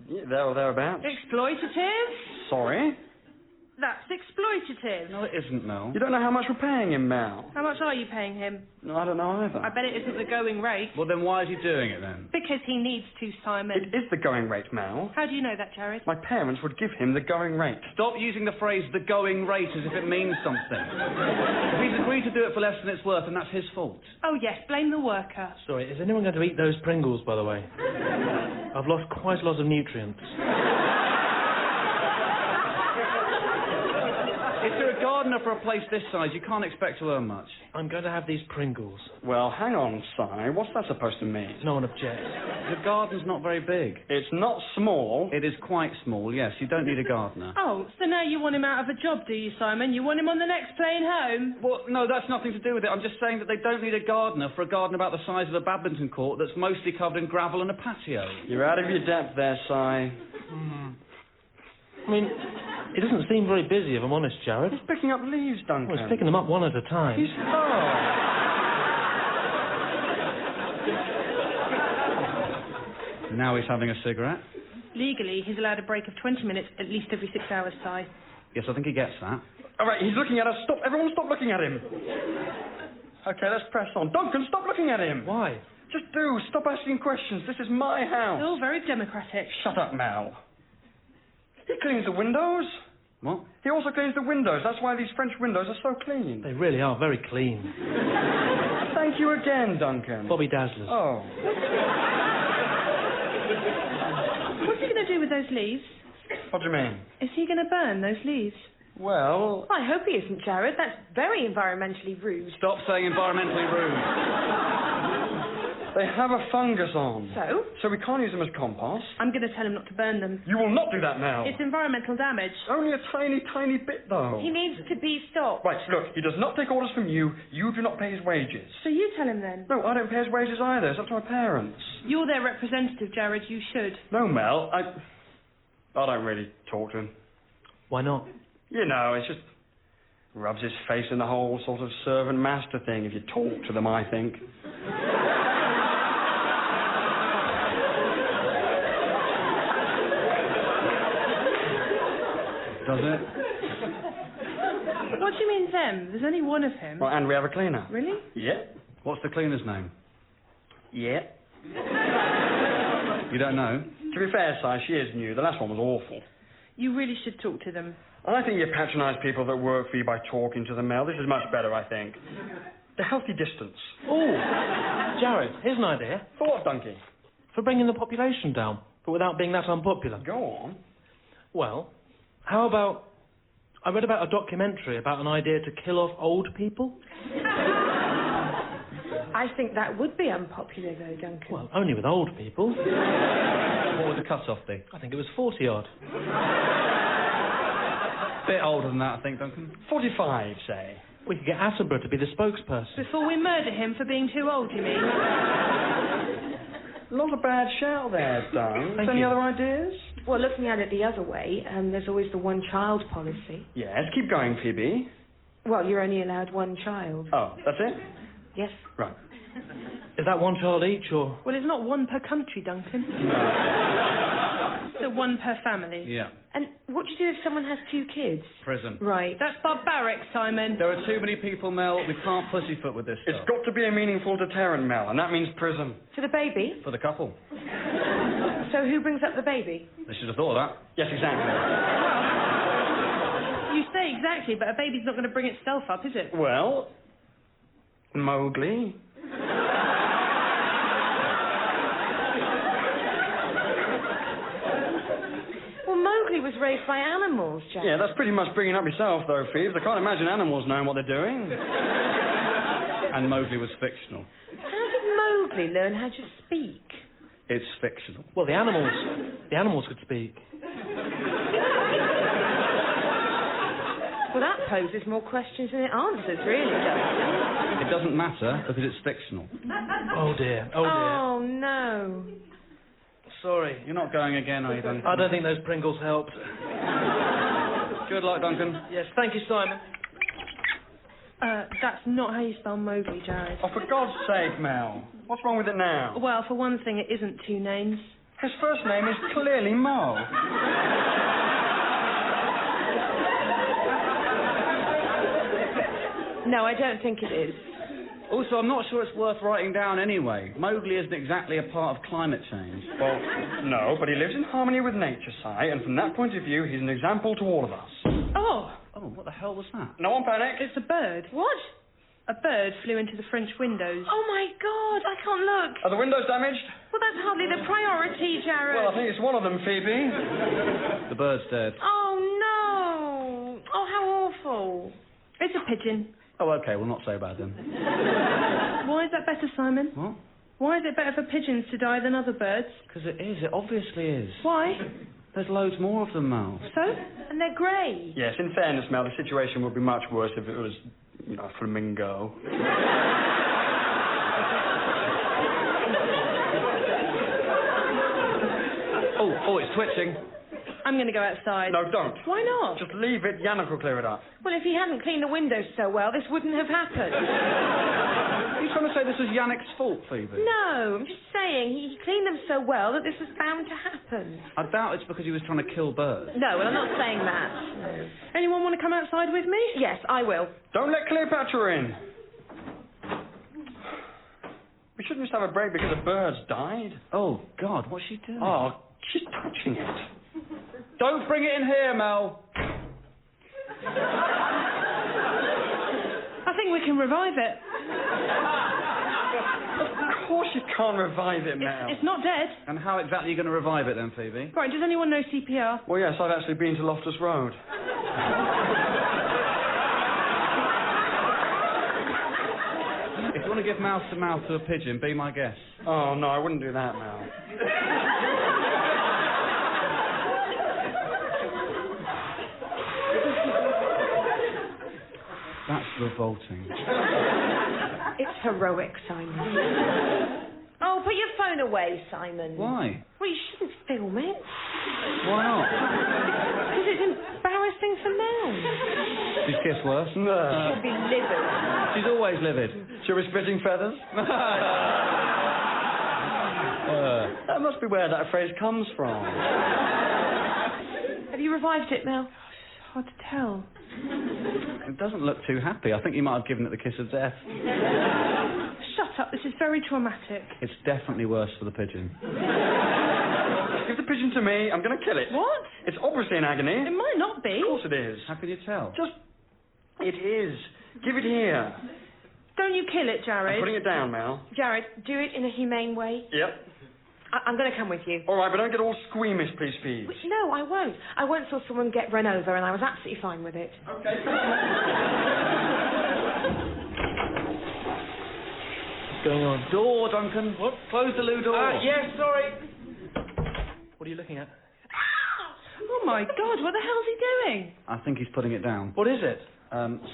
Yeah, there or thereabouts. Exploitative? Sorry? That's exploitative. No, it isn't, Mel. You don't know how much we're paying him, Mel. How much are you paying him? No, I don't know either. I bet it isn't the going rate. Well, then why is he doing it, then? Because he needs to, Simon. It is the going rate, Mel. How do you know that, Jared? My parents would give him the going rate. Stop using the phrase the going rate as if it means something. If he's agreed to do it for less than it's worth, then that's his fault. Oh, yes, blame the worker. Sorry, is anyone going to eat those Pringles, by the way? I've lost quite a lot of nutrients. If you're a gardener for a place this size, you can't expect to earn much. I'm going to have these Pringles. Well, hang on, Si. What's that supposed to mean? No one objects. The garden's not very big. It's not small. It is quite small, yes. You don't need a gardener. Oh, so now you want him out of a job, do you, Simon? You want him on the next plane home? Well, no, that's nothing to do with it. I'm just saying that they don't need a gardener for a garden about the size of a badminton court that's mostly covered in gravel and a patio. You're out of your depth there, Si. I mean, He doesn't seem very busy, if I'm honest, Jared. He's picking up leaves, Duncan. Well, he's picking them up one at a time. He's... Oh. Now he's having a cigarette. Legally, he's allowed a break of 20 minutes at least every 6 hours, Si. Yes, I think he gets that. All right, he's looking at us. Stop. Everyone stop looking at him. Okay, let's press on. Duncan, stop looking at him. Why? Just do. Stop asking questions. This is my house. Oh, very democratic. Shut up, Mal. He cleans the windows. What? He also cleans the windows. That's why these French windows are so clean. They really are very clean. Thank you again, Duncan. Bobby Dazzlers. Oh. What's he going to do with those leaves? What do you mean? Is he going to burn those leaves? Well... I hope he isn't, Jared. That's very environmentally rude. Stop saying environmentally rude. They have a fungus on. So? So we can't use them as compost. I'm going to tell him not to burn them. You will not do that now. It's environmental damage. Only a tiny, tiny bit, though. He needs to be stopped. Right, look, he does not take orders from you. You do not pay his wages. So you tell him then. No, I don't pay his wages either. It's up to my parents. You're their representative, Jared. You should. No, Mel, I don't really talk to him. Why not? You know, it's just... rubs his face in the whole sort of servant-master thing if you talk to them, I think. Does it? What do you mean them? There's only one of him. Well, and we have a cleaner. Really? Yeah. What's the cleaner's name? Yeah. You don't know? To be fair, Si, she is new. The last one was awful. You really should talk to them. I think you patronise people that work for you by talking to them, Mel. This is much better, I think. The healthy distance. Oh, Jared, here's an idea. For what, Duncan? For bringing the population down, but without being that unpopular. Go on. Well, how about... I read about a documentary about an idea to kill off old people. I think that would be unpopular, though, Duncan. Well, only with old people. What would the cut-off be? I think it was 40-odd. Bit older than that, I think, Duncan. 45, say. We could get Attenborough to be the spokesperson. Before we murder him for being too old, you mean? Not a bad shout there, Dun. Thank Any you. other ideas? Well, looking at it the other way, there's always the one-child policy. Yes, keep going, Phoebe. Well, you're only allowed one child. Oh, that's it? Yes. Right. Is that one child each, or...? Well, it's not one per country, Duncan. So one per family. Yeah. And what do you do if someone has 2 kids? Prison. Right. That's barbaric, Simon. There are too many people, Mel. We can't pussyfoot with this It's stuff. got to be a meaningful deterrent, Mel, and that means prison. For the baby? For the couple. So who brings up the baby? They should have thought of that. Yes, exactly. You say exactly, but a baby's not going to bring itself up, is it? Well, Mowgli. Well, Mowgli was raised by animals, Jack. Yeah, that's pretty much bringing up yourself, though, Phoebe. I can't imagine animals knowing what they're doing. And Mowgli was fictional. How did Mowgli learn how to speak? It's fictional. Well, the animals could speak. Well, that poses more questions than it answers, really, doesn't it? It doesn't matter because it's fictional. Oh, dear. Oh, dear. Oh, no. Sorry. You're not going again, are you, Duncan? I don't think those Pringles helped. Good luck, Duncan. Yes, thank you, Simon. That's not how you spell Mowgli, Jared. Oh, for God's sake, Mel. What's wrong with it now? Well, for one thing, it isn't 2 names. His first name is clearly Mo. No, I don't think it is. Also, I'm not sure it's worth writing down anyway. Mowgli isn't exactly a part of climate change. Well, no, but he lives in harmony with nature, Si, and from that point of view, he's an example to all of us. Oh, Oh, what the hell was that? No one panic. it's a bird. What? A bird flew into the French windows. Oh, my God, I can't look. Are the windows damaged? Well, that's hardly the priority, Jared. Well, I think it's one of them, Phoebe. The bird's dead. Oh, no. Oh, how awful. It's a pigeon. Oh, okay, well, not so bad then. Why is that better, Simon? What? Why is it better for pigeons to die than other birds? Because it is. It obviously is. Why? There's loads more of them, Mel. So? And they're grey. Yes, in fairness, Mel, the situation would be much worse if it was, you know, a flamingo. Oh, it's twitching. I'm going to go outside. No, don't. Why not? Just leave it. Yannick will clear it up. Well, if he hadn't cleaned the windows so well, this wouldn't have happened. Are you trying to say this was Yannick's fault, Phoebe? No, I'm just saying he cleaned them so well that this was bound to happen. I doubt it's because he was trying to kill birds. No, well, I'm not saying that. No. Anyone want to come outside with me? Yes, I will. Don't let Cleopatra in. We shouldn't just have a break because the birds died. Oh, God, what's she doing? Oh, she's touching it. Don't bring it in here, Mel. I think we can revive it. Of course you can't revive it, Mel. It's not dead. And how exactly are you going to revive it then, Phoebe? Right, does anyone know CPR? Well, yes, I've actually been to Loftus Road. If you want to give mouth-to-mouth to a pigeon, be my guest. Oh, no, I wouldn't do that, Mel. That's revolting. It's heroic, Simon. Oh, put your phone away, Simon. Why? Well, you shouldn't film it. Why not? Because it's embarrassing for Mel. She's kiss worse? No. She'll be livid. She's always livid. Shall we spitting feathers? That must be where that phrase comes from. Have you revived it, Mel? It's hard to tell. It doesn't look too happy. I think you might have given it the kiss of death. Shut up, this is very traumatic. It's definitely worse for the pigeon. Give the pigeon to me. I'm going to kill it. What? It's obviously in agony. It might not be. Of course it is. How can you tell? It is. Give it here. Don't you kill it, Jared. I'm putting it down, Mel. Jared, do it in a humane way. Yep. I'm going to come with you. All right, but don't get all squeamish, please, Phoebe. No, I won't. I once saw someone get run over and I was absolutely fine with it. Okay. What's going on? Door, Duncan. What? Close the loo door. Yes, sorry. What are you looking at? Oh, my God, what the hell's he doing? I think he's putting it down. What is it?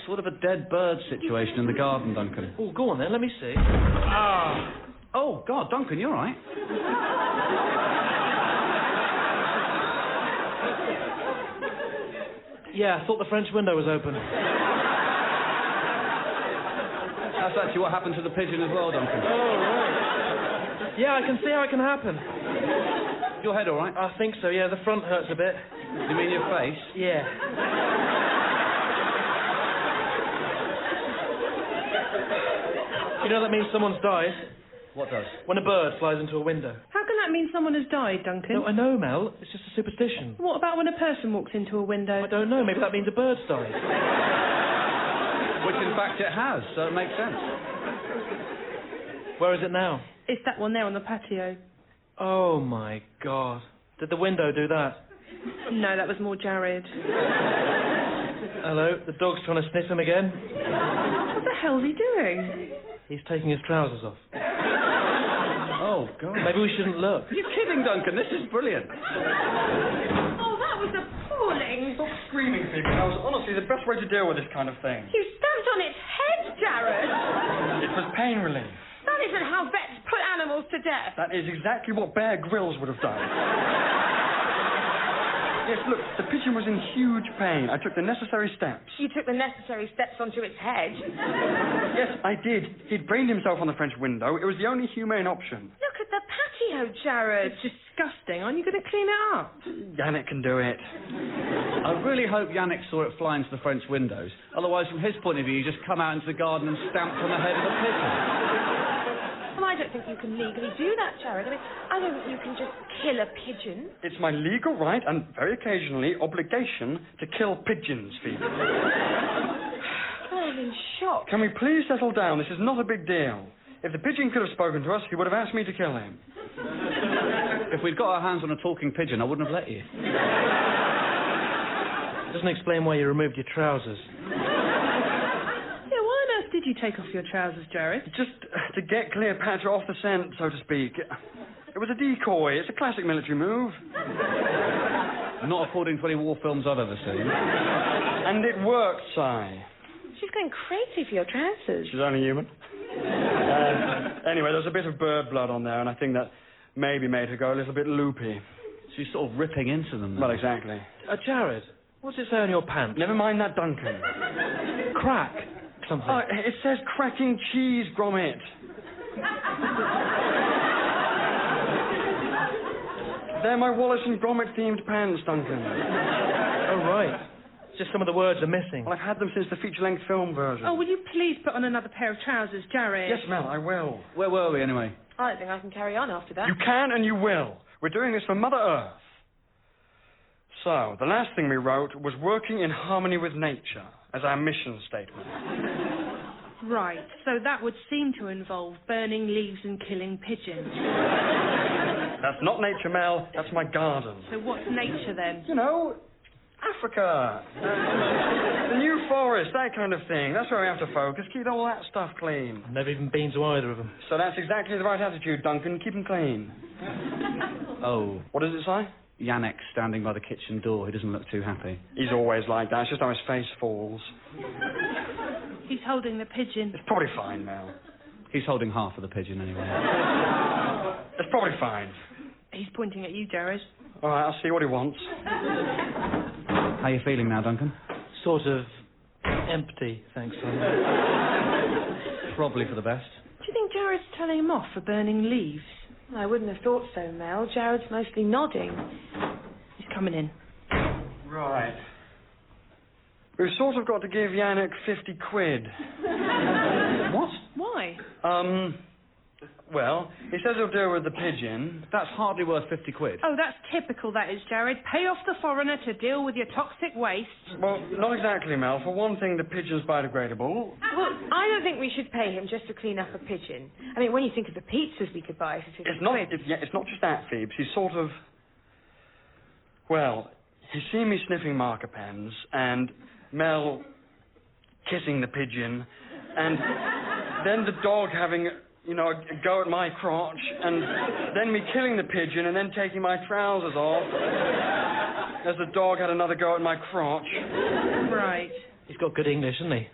Sort of a dead bird situation in the garden, Duncan. Oh, go on then, let me see. Oh, God, Duncan, you all right? Yeah, I thought the French window was open. That's actually what happened to the pigeon as well, Duncan. Oh, right. Yeah, I can see how it can happen. Your head all right? I think so, yeah, the front hurts a bit. You mean your face? Yeah. You know that means someone's died? What does? When a bird flies into a window. How can that mean someone has died, Duncan? No, I know, Mel. It's just a superstition. What about when a person walks into a window? I don't know. Maybe that means a bird's died. Which, in fact, it has, so it makes sense. Where is it now? It's that one there on the patio. Oh, my God. Did the window do that? No, that was more Jared. Hello? The dog's trying to sniff him again? What the hell's he doing? He's taking his trousers off. Oh, God. Maybe we shouldn't look. You're kidding, Duncan. This is brilliant. Oh, that was appalling. Stop screaming, Phoebe. That was honestly the best way to deal with this kind of thing. You stamped on its head, Jared. It was pain relief. That isn't how vets put animals to death. That is exactly what Bear Grylls would have done. Yes, look, the pigeon was in huge pain. I took the necessary steps. You took the necessary steps onto its head. Yes, I did. He'd brained himself on the French window. It was the only humane option. Look at the patio, Jared. It's disgusting. Aren't you going to clean it up? Yannick can do it. I really hope Yannick saw it fly into the French windows. Otherwise, from his point of view, you just come out into the garden and stamped on the head of the pigeon. Well, I don't think you can legally do that, Jared. I mean, I don't think you can just kill a pigeon. It's my legal right and, very occasionally, obligation to kill pigeons, Phoebe. I'm in shock. Can we please settle down? This is not a big deal. If the pigeon could have spoken to us, he would have asked me to kill him. If we'd got our hands on a talking pigeon, I wouldn't have let you. It doesn't explain why you removed your trousers. Yeah, why on earth did you take off your trousers, Jared? Just to get Cleopatra off the scent, so to speak. It was a decoy. It's a classic military move. Not according to any war films I've ever seen. And it worked, Si. She's going crazy for your trousers. She's only human. Anyway, there's a bit of bird blood on there, and I think that maybe made her go a little bit loopy. She's sort of ripping into them. Well, exactly. Jared, what's it say on your pants? Never mind that, Duncan. Crack something. Oh, it says cracking cheese grommet. They're my Wallace and Gromit-themed pants, Duncan. Oh, right. It's just some of the words are missing. Well, I've had them since the feature-length film version. Oh, will you please put on another pair of trousers, Jared? Yes, Mel, I will. Where were we, anyway? I don't think I can carry on after that. You can and you will. We're doing this for Mother Earth. So, the last thing we wrote was working in harmony with nature as our mission statement. Right, so that would seem to involve burning leaves and killing pigeons. That's not nature, Mel. That's my garden. So what's nature then? You know, Africa. The new forest, that kind of thing. That's where we have to focus. Keep all that stuff clean. I've never even been to either of them. So that's exactly the right attitude, Duncan. Keep them clean. Oh. What does it say? Yannick standing by the kitchen door. He doesn't look too happy. He's always like that. It's just how his face falls. He's holding the pigeon. It's probably fine, Mel. He's holding half of the pigeon anyway. It's probably fine. He's pointing at you, Jared. All right, I'll see what he wants. How are you feeling now, Duncan? Sort of empty, thanks, son. Probably for the best. Do you think Jared's telling him off for burning leaves? I wouldn't have thought so, Mel. Jared's mostly nodding. He's coming in. Right. We've sort of got to give Yannick 50 quid. What? Why? Well, he says he'll deal with the pigeon. That's hardly worth 50 quid. Oh, that's typical, that is, Jared. Pay off the foreigner to deal with your toxic waste. Well, not exactly, Mel. For one thing, the pigeon's biodegradable. Well, I don't think we should pay him just to clean up a pigeon. I mean, when you think of the pizzas we could buy for 50 It's not, quid. it's not just that, Phoebe. He's sort of... Well, he's seen me sniffing marker pens, and Mel kissing the pigeon, and then the dog having... a go at my crotch, and then me killing the pigeon, and then taking my trousers off, as the dog had another go at my crotch. Right. He's got good English, hasn't he?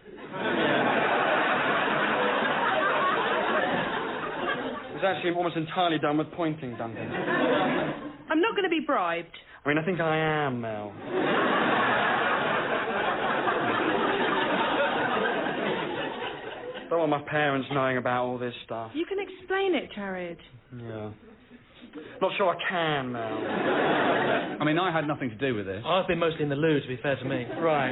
He's actually almost entirely done with pointing, Duncan. I'm not going to be bribed. I mean, I think I am, Mel. Don't want my parents knowing about all this stuff. You can explain it, Jared. Yeah. Not sure I can, Mel. I mean, I had nothing to do with this. I've been mostly in the loo, to be fair to me. Right.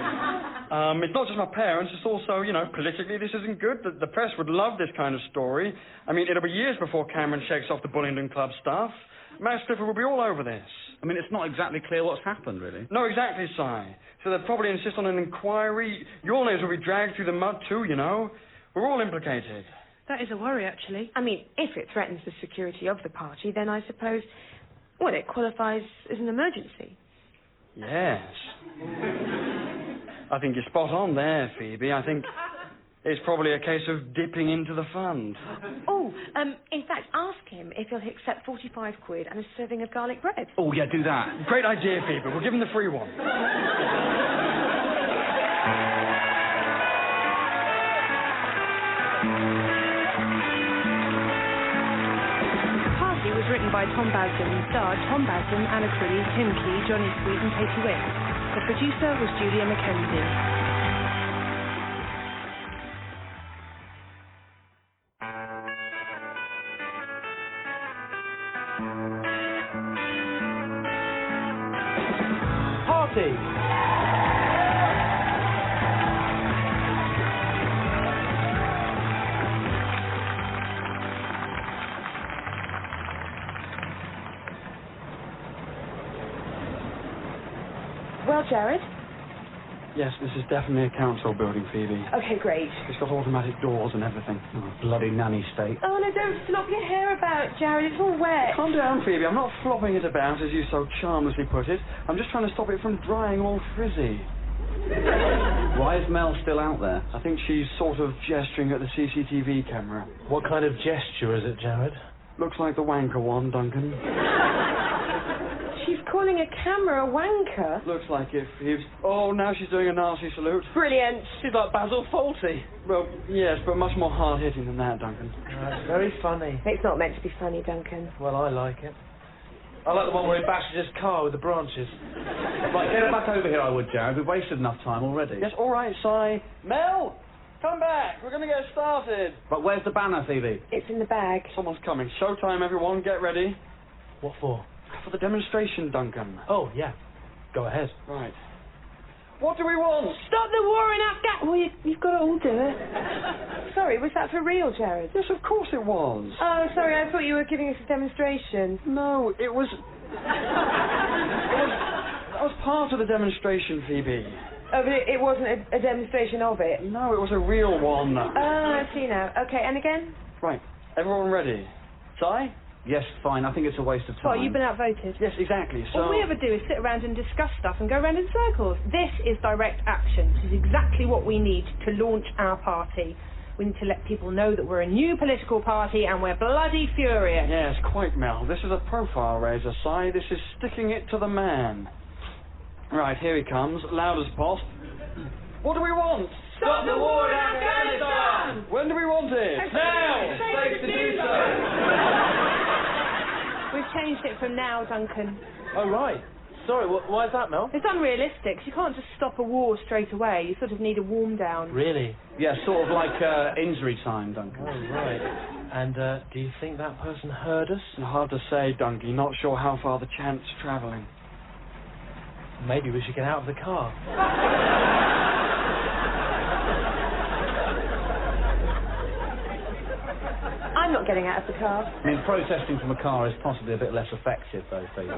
It's not just my parents, it's also, politically this isn't good. The press would love this kind of story. I mean, it'll be years before Cameron shakes off the Bullingdon Club stuff. Max Clifford will be all over this. I mean, it's not exactly clear what's happened, really. No, exactly, Si. So they'll probably insist on an inquiry. Your names will be dragged through the mud, too, We're all implicated. That is a worry, actually. I mean, if it threatens the security of the party, then I suppose, it qualifies as an emergency. Yes. I think you're spot on there, Phoebe. I think it's probably a case of dipping into the fund. Oh, in fact, ask him if he'll accept 45 quid and a serving of garlic bread. Oh, yeah, do that. Great idea, Phoebe. We'll give him the free one. Was written by Tom Basden and starred Tom Basden, Anna Crilly, Tim Key, Johnny Sweet and Katy Wix. The producer was Julia McKenzie. Party! Well, Jared? Yes, this is definitely a council building, Phoebe. Okay, great. It's got automatic doors and everything. Oh, bloody nanny state. Oh, no, don't flop your hair about, Jared. It's all wet. Calm down, Phoebe. I'm not flopping it about, as you so charmlessly put it. I'm just trying to stop it from drying all frizzy. Why is Mel still out there? I think she's sort of gesturing at the CCTV camera. What kind of gesture is it, Jared? Looks like the wanker one, Duncan. She's calling a camera a wanker. Looks like it, Phoebe. Oh, now she's doing a Nazi salute. Brilliant. She's like Basil Fawlty. Well, yes, but much more hard-hitting than that, Duncan. That's very funny. It's not meant to be funny, Duncan. Well, I like it. I like the one where he bashes his car with the branches. Right, get it back over here, I would, Jared. We've wasted enough time already. Yes, all right, Si. Mel, come back. We're going to get started. But where's the banner, Phoebe? It's in the bag. Someone's coming. Showtime, everyone. Get ready. What for? For the demonstration, Duncan. Oh, yeah. Go ahead. Right. What do we want? Stop the war in Afghanistan. Well, you've got to all do it. Sorry, was that for real, Jared? Yes, of course it was. Oh, sorry, I thought you were giving us a demonstration. No, it was... That was part of the demonstration, Phoebe. Oh, but it wasn't a demonstration of it? No, it was a real one. I see now. Okay, and again? Right, everyone ready? Si? Yes, fine. I think it's a waste of time. Well, you've been outvoted. Yes, exactly. So All we ever do is sit around and discuss stuff and go around in circles. This is direct action. This is exactly what we need to launch our party. We need to let people know that we're a new political party and we're bloody furious. Yes, quite, Mel. This is a profile raiser, Si. This is sticking it to the man. Right, here he comes, loud as pop. What do we want? Stop the war in Afghanistan! When do we want it? Now! It's safe to do so. We've changed it from now, Duncan. Oh, right. Sorry, why is that, Mel? It's unrealistic. You can't just stop a war straight away. You sort of need a warm down. Really? Yeah, sort of like injury time, Duncan. Oh, right. And do you think that person heard us? Hard to say, Duncan. Not sure how far the chant's travelling. Maybe we should get out of the car. I'm not getting out of the car. I mean, protesting from a car is possibly a bit less effective, though, Phoebe.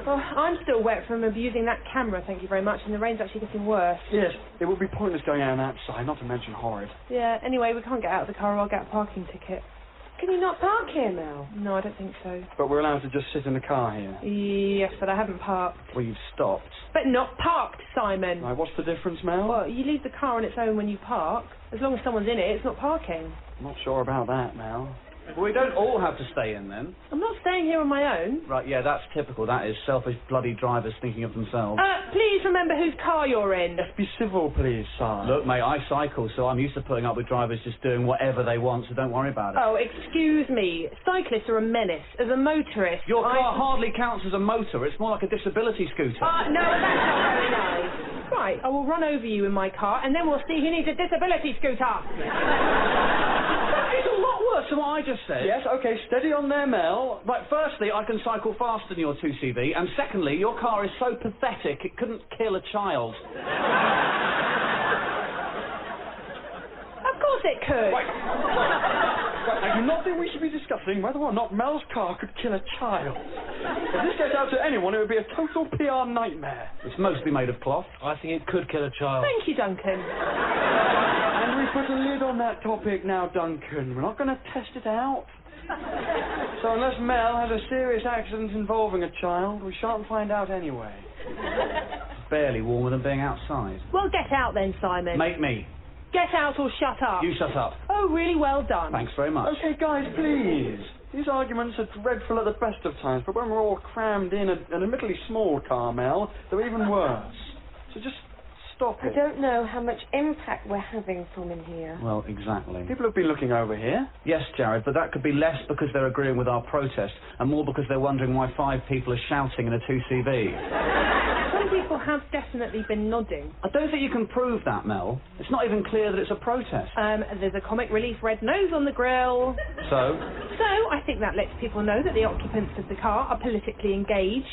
Well, I'm still wet from abusing that camera, thank you very much, and the rain's actually getting worse. Yes, it would be pointless going out on that side, not to mention horrid. Yeah, anyway, we can't get out of the car or I'll get a parking ticket. Can you not park here, Mel? No, I don't think so. But we're allowed to just sit in the car here. Yes, but I haven't parked. Well, you've stopped. But not parked, Simon. Right, what's the difference, Mel? Well, you leave the car on its own when you park. As long as someone's in it, it's not parking. Not sure about that, Mel. Well, we don't all have to stay in, then. I'm not staying here on my own. Right, yeah, that's typical. That is selfish bloody drivers thinking of themselves. Please remember whose car you're in. Let's be civil, please, sir. Look, mate, I cycle, so I'm used to putting up with drivers just doing whatever they want, so don't worry about it. Oh, excuse me. Cyclists are a menace. As a motorist, Your car hardly counts as a motor. It's more like a disability scooter. No, that's not very nice. Right, I will run over you in my car, and then we'll see who needs a disability scooter. It's a lot worse than what I just said. Yes, okay, steady on there, Mel. Right, firstly, I can cycle faster than your 2CV, and secondly, your car is so pathetic it couldn't kill a child. Of course it could. Right, I do not think we should be discussing whether or not Mel's car could kill a child. If this gets out to anyone, it would be a total PR nightmare. It's mostly made of cloth. I think it could kill a child. Thank you, Duncan. And we put a lid on that topic now, Duncan. We're not going to test it out. So unless Mel has a serious accident involving a child, we shan't find out anyway. It's barely warmer than being outside. Well, get out then, Simon. Make me. Get out or shut up. You shut up. Oh, really well done. Thanks very much. Okay, guys, please. These arguments are dreadful at the best of times, but when we're all crammed in an admittedly small car, Mel, they're even worse. So just stop I it. don't know how much impact we're having from in here. Well, exactly. People have been looking over here. Yes, Jared, but that could be less because they're agreeing with our protest and more because they're wondering why 5 people are shouting in a 2CV. Some people have definitely been nodding. I don't think you can prove that, Mel. It's not even clear that it's a protest. There's a comic relief red nose on the grill. So? So, I think that lets people know that the occupants of the car are politically engaged.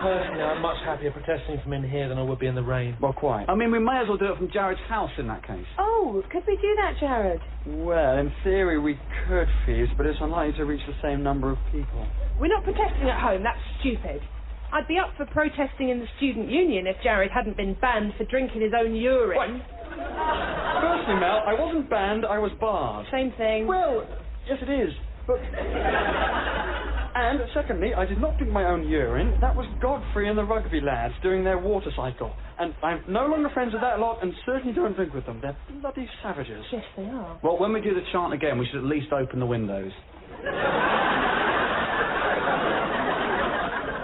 Personally, I'm much happier protesting from in here than I would be in the rain. Well, quite. I mean, we may as well do it from Jared's house in that case. Oh, could we do that, Jared? Well, in theory we could, Phoebe, but it's unlikely to reach the same number of people. We're not protesting at home, that's stupid. I'd be up for protesting in the student union if Jared hadn't been banned for drinking his own urine. Firstly, Mel, I wasn't banned, I was barred. Same thing. Well, yes it is, but... And secondly, I did not drink my own urine. That was Godfrey and the rugby lads doing their water cycle. And I'm no longer friends with that lot and certainly don't drink with them. They're bloody savages. Yes, they are. Well, when we do the chant again, we should at least open the windows.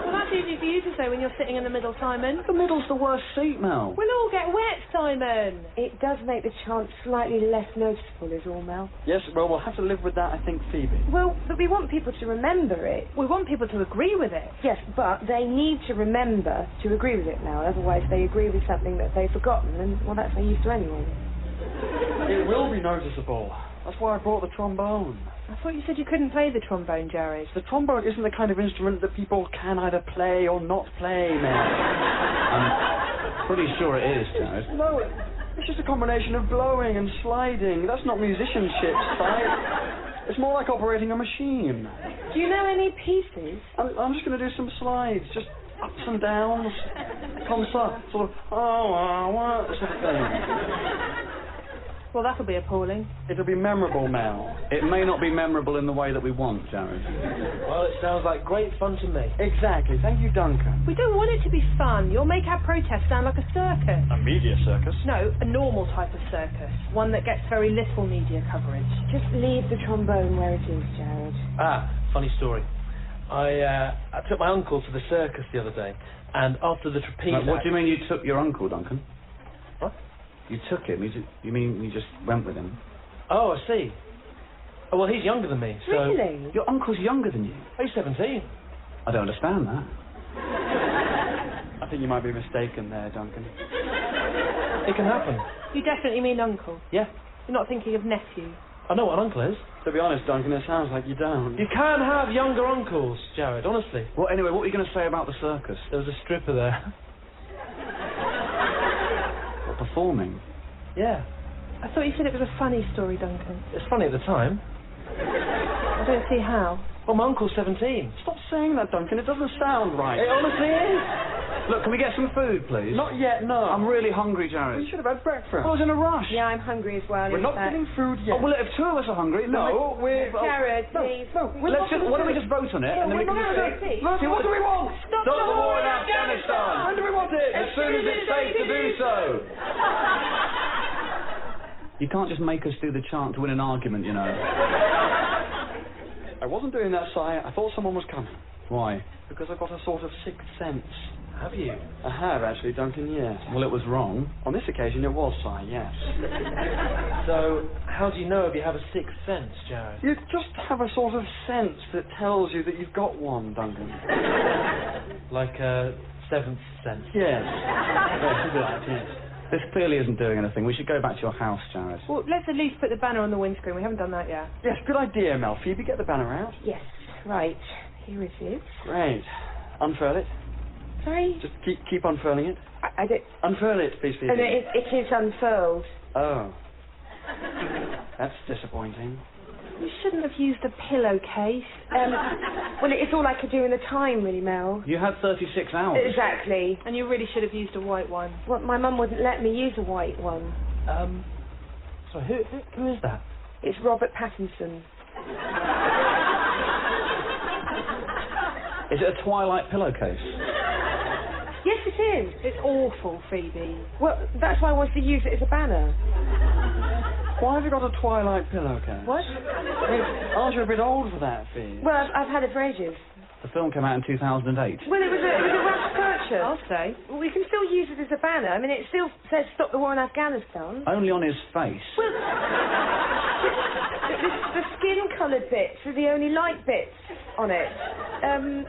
Well, that's easy for you to say when you're sitting in the middle, Simon. The middle's the worst seat, Mel. We'll all get wet, Simon. It does make the chant slightly less noticeable, is all, Mel. Yes, well, we'll have to live with that, I think, Phoebe. Well, but we want people to remember it. We want people to agree with it. Yes, but they need to remember to agree with it now. Otherwise, they agree with something that they've forgotten, and, well, that's no use to anyone. It will be noticeable. That's why I brought the trombone. I thought you said you couldn't play the trombone, Jared. The trombone isn't the kind of instrument that people can either play or not play, man. I'm pretty sure it is, Jared. No, it's just a combination of blowing and sliding. That's not musicianship, right? It's more like operating a machine. Do you know any pieces? I'm just going to do some slides, just ups and downs, comme ça, sort of, sort of thing. Well, that'll be appalling. It'll be memorable, Mel. It may not be memorable in the way that we want, Jared. Well, it sounds like great fun to me. Exactly. Thank you, Duncan. We don't want it to be fun. You'll make our protest sound like a circus. A media circus? No, a normal type of circus. One that gets very little media coverage. Just leave the trombone where it is, Jared. Funny story. I took my uncle to the circus the other day, and after the trapeze What act- do you mean you took your uncle, Duncan? What? You took him? You mean you just went with him? Oh, I see. Oh, well, he's younger than me, so... Really? Your uncle's younger than you? He's 17. I don't understand that. I think you might be mistaken there, Duncan. It can happen. You definitely mean uncle. Yeah. You're not thinking of nephew. I know what an uncle is. To be honest, Duncan, it sounds like you don't. You can have younger uncles, Jared, honestly. Well, anyway, what were you going to say about the circus? There was a stripper there. Performing? Yeah. I thought you said it was a funny story, Duncan. It's funny at the time. I don't see how. Well, my uncle's 17. Stop saying that, Duncan. It doesn't sound right. It honestly is. Look, can we get some food, please? Not yet, no. I'm really hungry, Jared. We should have had breakfast. I was in a rush. Yeah, I'm hungry as well. We're not getting food yet. Oh, well, if two of us are hungry, No, we're... Jared, please. No, Let's just, why don't we just vote on it, and then we can just say... What do we want? Stop the war in Afghanistan! When do we want it? As soon as it's safe to do so! You can't just make us do the chant to win an argument, you know. I wasn't doing that, Si. I thought someone was coming. Why? Because I've got a sort of sixth sense. Have you? I have, actually, Duncan, yes. Well, it was wrong. On this occasion, it was, Si, yes. So, how do you know if you have a sixth sense, Jared? You just have a sort of sense that tells you that you've got one, Duncan. Like a seventh sense? Yes. Yes, that, yes. This clearly isn't doing anything. We should go back to your house, Jared. Well, let's at least put the banner on the windscreen. We haven't done that yet. Yes, good idea, Mel. Phoebe, get the banner out. Yes, right. Here it is. Great. Unfurl it. Sorry? Just keep unfurling it. I don't... Unfurl it, please, Phoebe. Oh, no, it is unfurled. Oh. That's disappointing. You shouldn't have used a pillowcase. Well, it's all I could do in the time, really, Mel. You had 36 hours. Exactly. And you really should have used a white one. Well, my mum wouldn't let me use a white one. So who is that? It's Robert Pattinson. Is it a Twilight pillowcase? Yes, it is. It's awful, Phoebe. Well, that's why I wanted to use it as a banner. Why have you got a Twilight pillowcase? What? I mean, aren't you a bit old for that, Phoebe? Well, I've had it for ages. The film came out in 2008. Well, it was a rash purchase. I'll say. Well, we can still use it as a banner. I mean, it still says stop the war in Afghanistan. Only on his face. Well, the skin-coloured bits are the only light bits on it.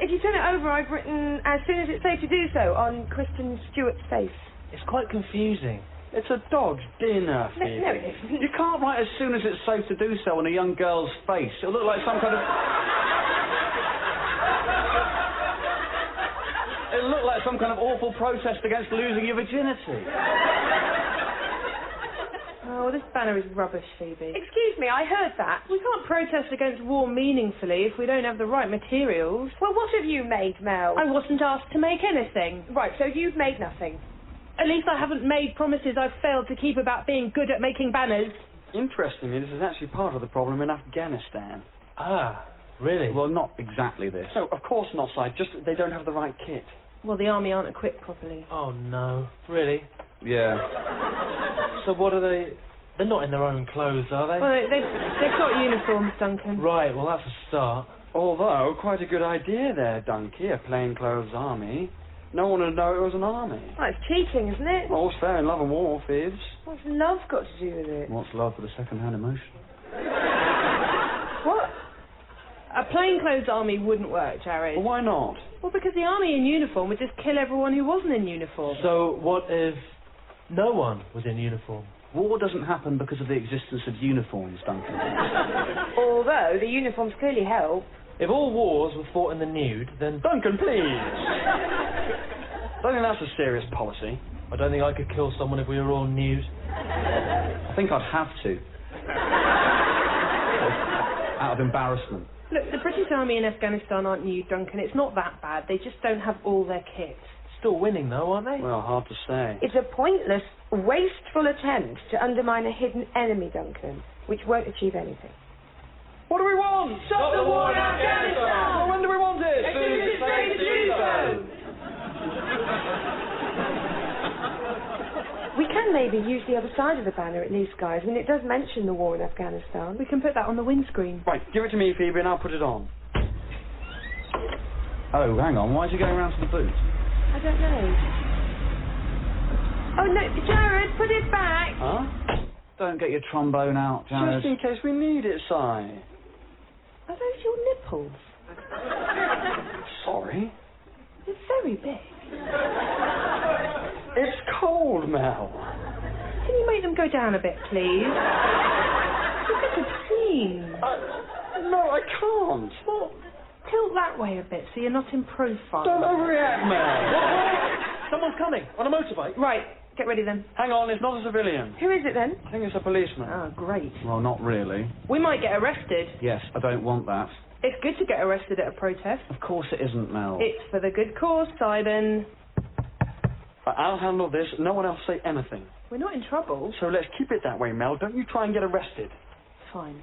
If you turn it over, I've written, as soon as it's safe to do so, on Kristen Stewart's face. It's quite confusing. It's a dog's dinner, Phoebe. No, it isn't. You can't write as soon as it's safe to do so on a young girl's face. It'll look like some kind of... It'll look like some kind of awful protest against losing your virginity. Oh, this banner is rubbish, Phoebe. Excuse me, I heard that. We can't protest against war meaningfully if we don't have the right materials. Well, what have you made, Mel? I wasn't asked to make anything. Right, so you've made nothing. At least I haven't made promises I've failed to keep about being good at making banners. Interestingly, this is actually part of the problem in Afghanistan. Ah, really? Well, not exactly this. No, of course not, Si. Just they don't have the right kit. Well, the army aren't equipped properly. Oh, no. Really? Yeah. So what are they... They're not in their own clothes, are they? Well, they've got uniforms, Duncan. Right, well, that's a start. Although, quite a good idea there, Duncan, a plainclothes army. No one would know it was an army. Well, it's cheating, isn't it? All's fair in love and war, Phoebes. What's love got to do with it? What's love with a second-hand emotion? What? A plainclothes army wouldn't work, Jared. Well, why not? Well, because the army in uniform would just kill everyone who wasn't in uniform. So what if no one was in uniform? War doesn't happen because of the existence of uniforms, Duncan. Although the uniforms clearly help. If all wars were fought in the nude, then... Duncan, please! I don't think that's a serious policy. I don't think I could kill someone if we were all nude. I think I'd have to. Out of embarrassment. Look, the British Army in Afghanistan aren't nude, Duncan. It's not that bad. They just don't have all their kit. Still winning, though, aren't they? Well, hard to say. It's a pointless, wasteful attempt to undermine a hidden enemy, Duncan, which won't achieve anything. What do we want? Stop the war in Afghanistan! Well, when do we want it? As soon as it's ready to do so! We can maybe use the other side of the banner at least, guys. I mean, it does mention the war in Afghanistan. We can put that on the windscreen. Right, give it to me, Phoebe, and I'll put it on. Oh, hang on. Why is he going around to the booth? I don't know. Oh, no, Jared, put it back! Huh? Don't get your trombone out, Jared. Just in case we need it, Si. Are those your nipples? Sorry. They're very big. It's cold, Mel. Can you make them go down a bit, please? Look at the scene. No, I can't. Well, tilt that way a bit so you're not in profile. Don't overreact, Mel. Someone's coming on a motorbike. Right, get ready then. Hang on, it's not a civilian. Who is it then? I think it's a policeman. Oh, great. Well, not really. We might get arrested. Yes, I don't want that. It's good to get arrested at a protest. Of course it isn't, Mel. It's for the good cause, Simon. I'll handle this. No one else say anything. We're not in trouble. So let's keep it that way, Mel. Don't you try and get arrested. Fine.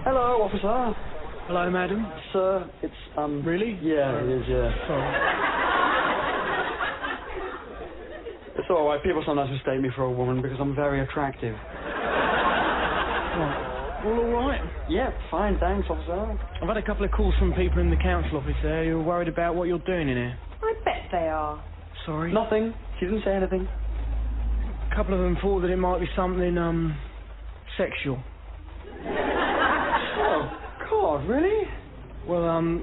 Hello, officer. Hello, madam. Sir, it's, Really? Yeah, it is, yeah. Sorry. It's all right. People sometimes mistake me for a woman because I'm very attractive. All right. Yeah, fine, thanks, officer. I've had a couple of calls from people in the council office there who are worried about what you're doing in here. I bet they are. Sorry. Nothing. She didn't say anything. A couple of them thought that it might be something, sexual. Oh, God, really? Well,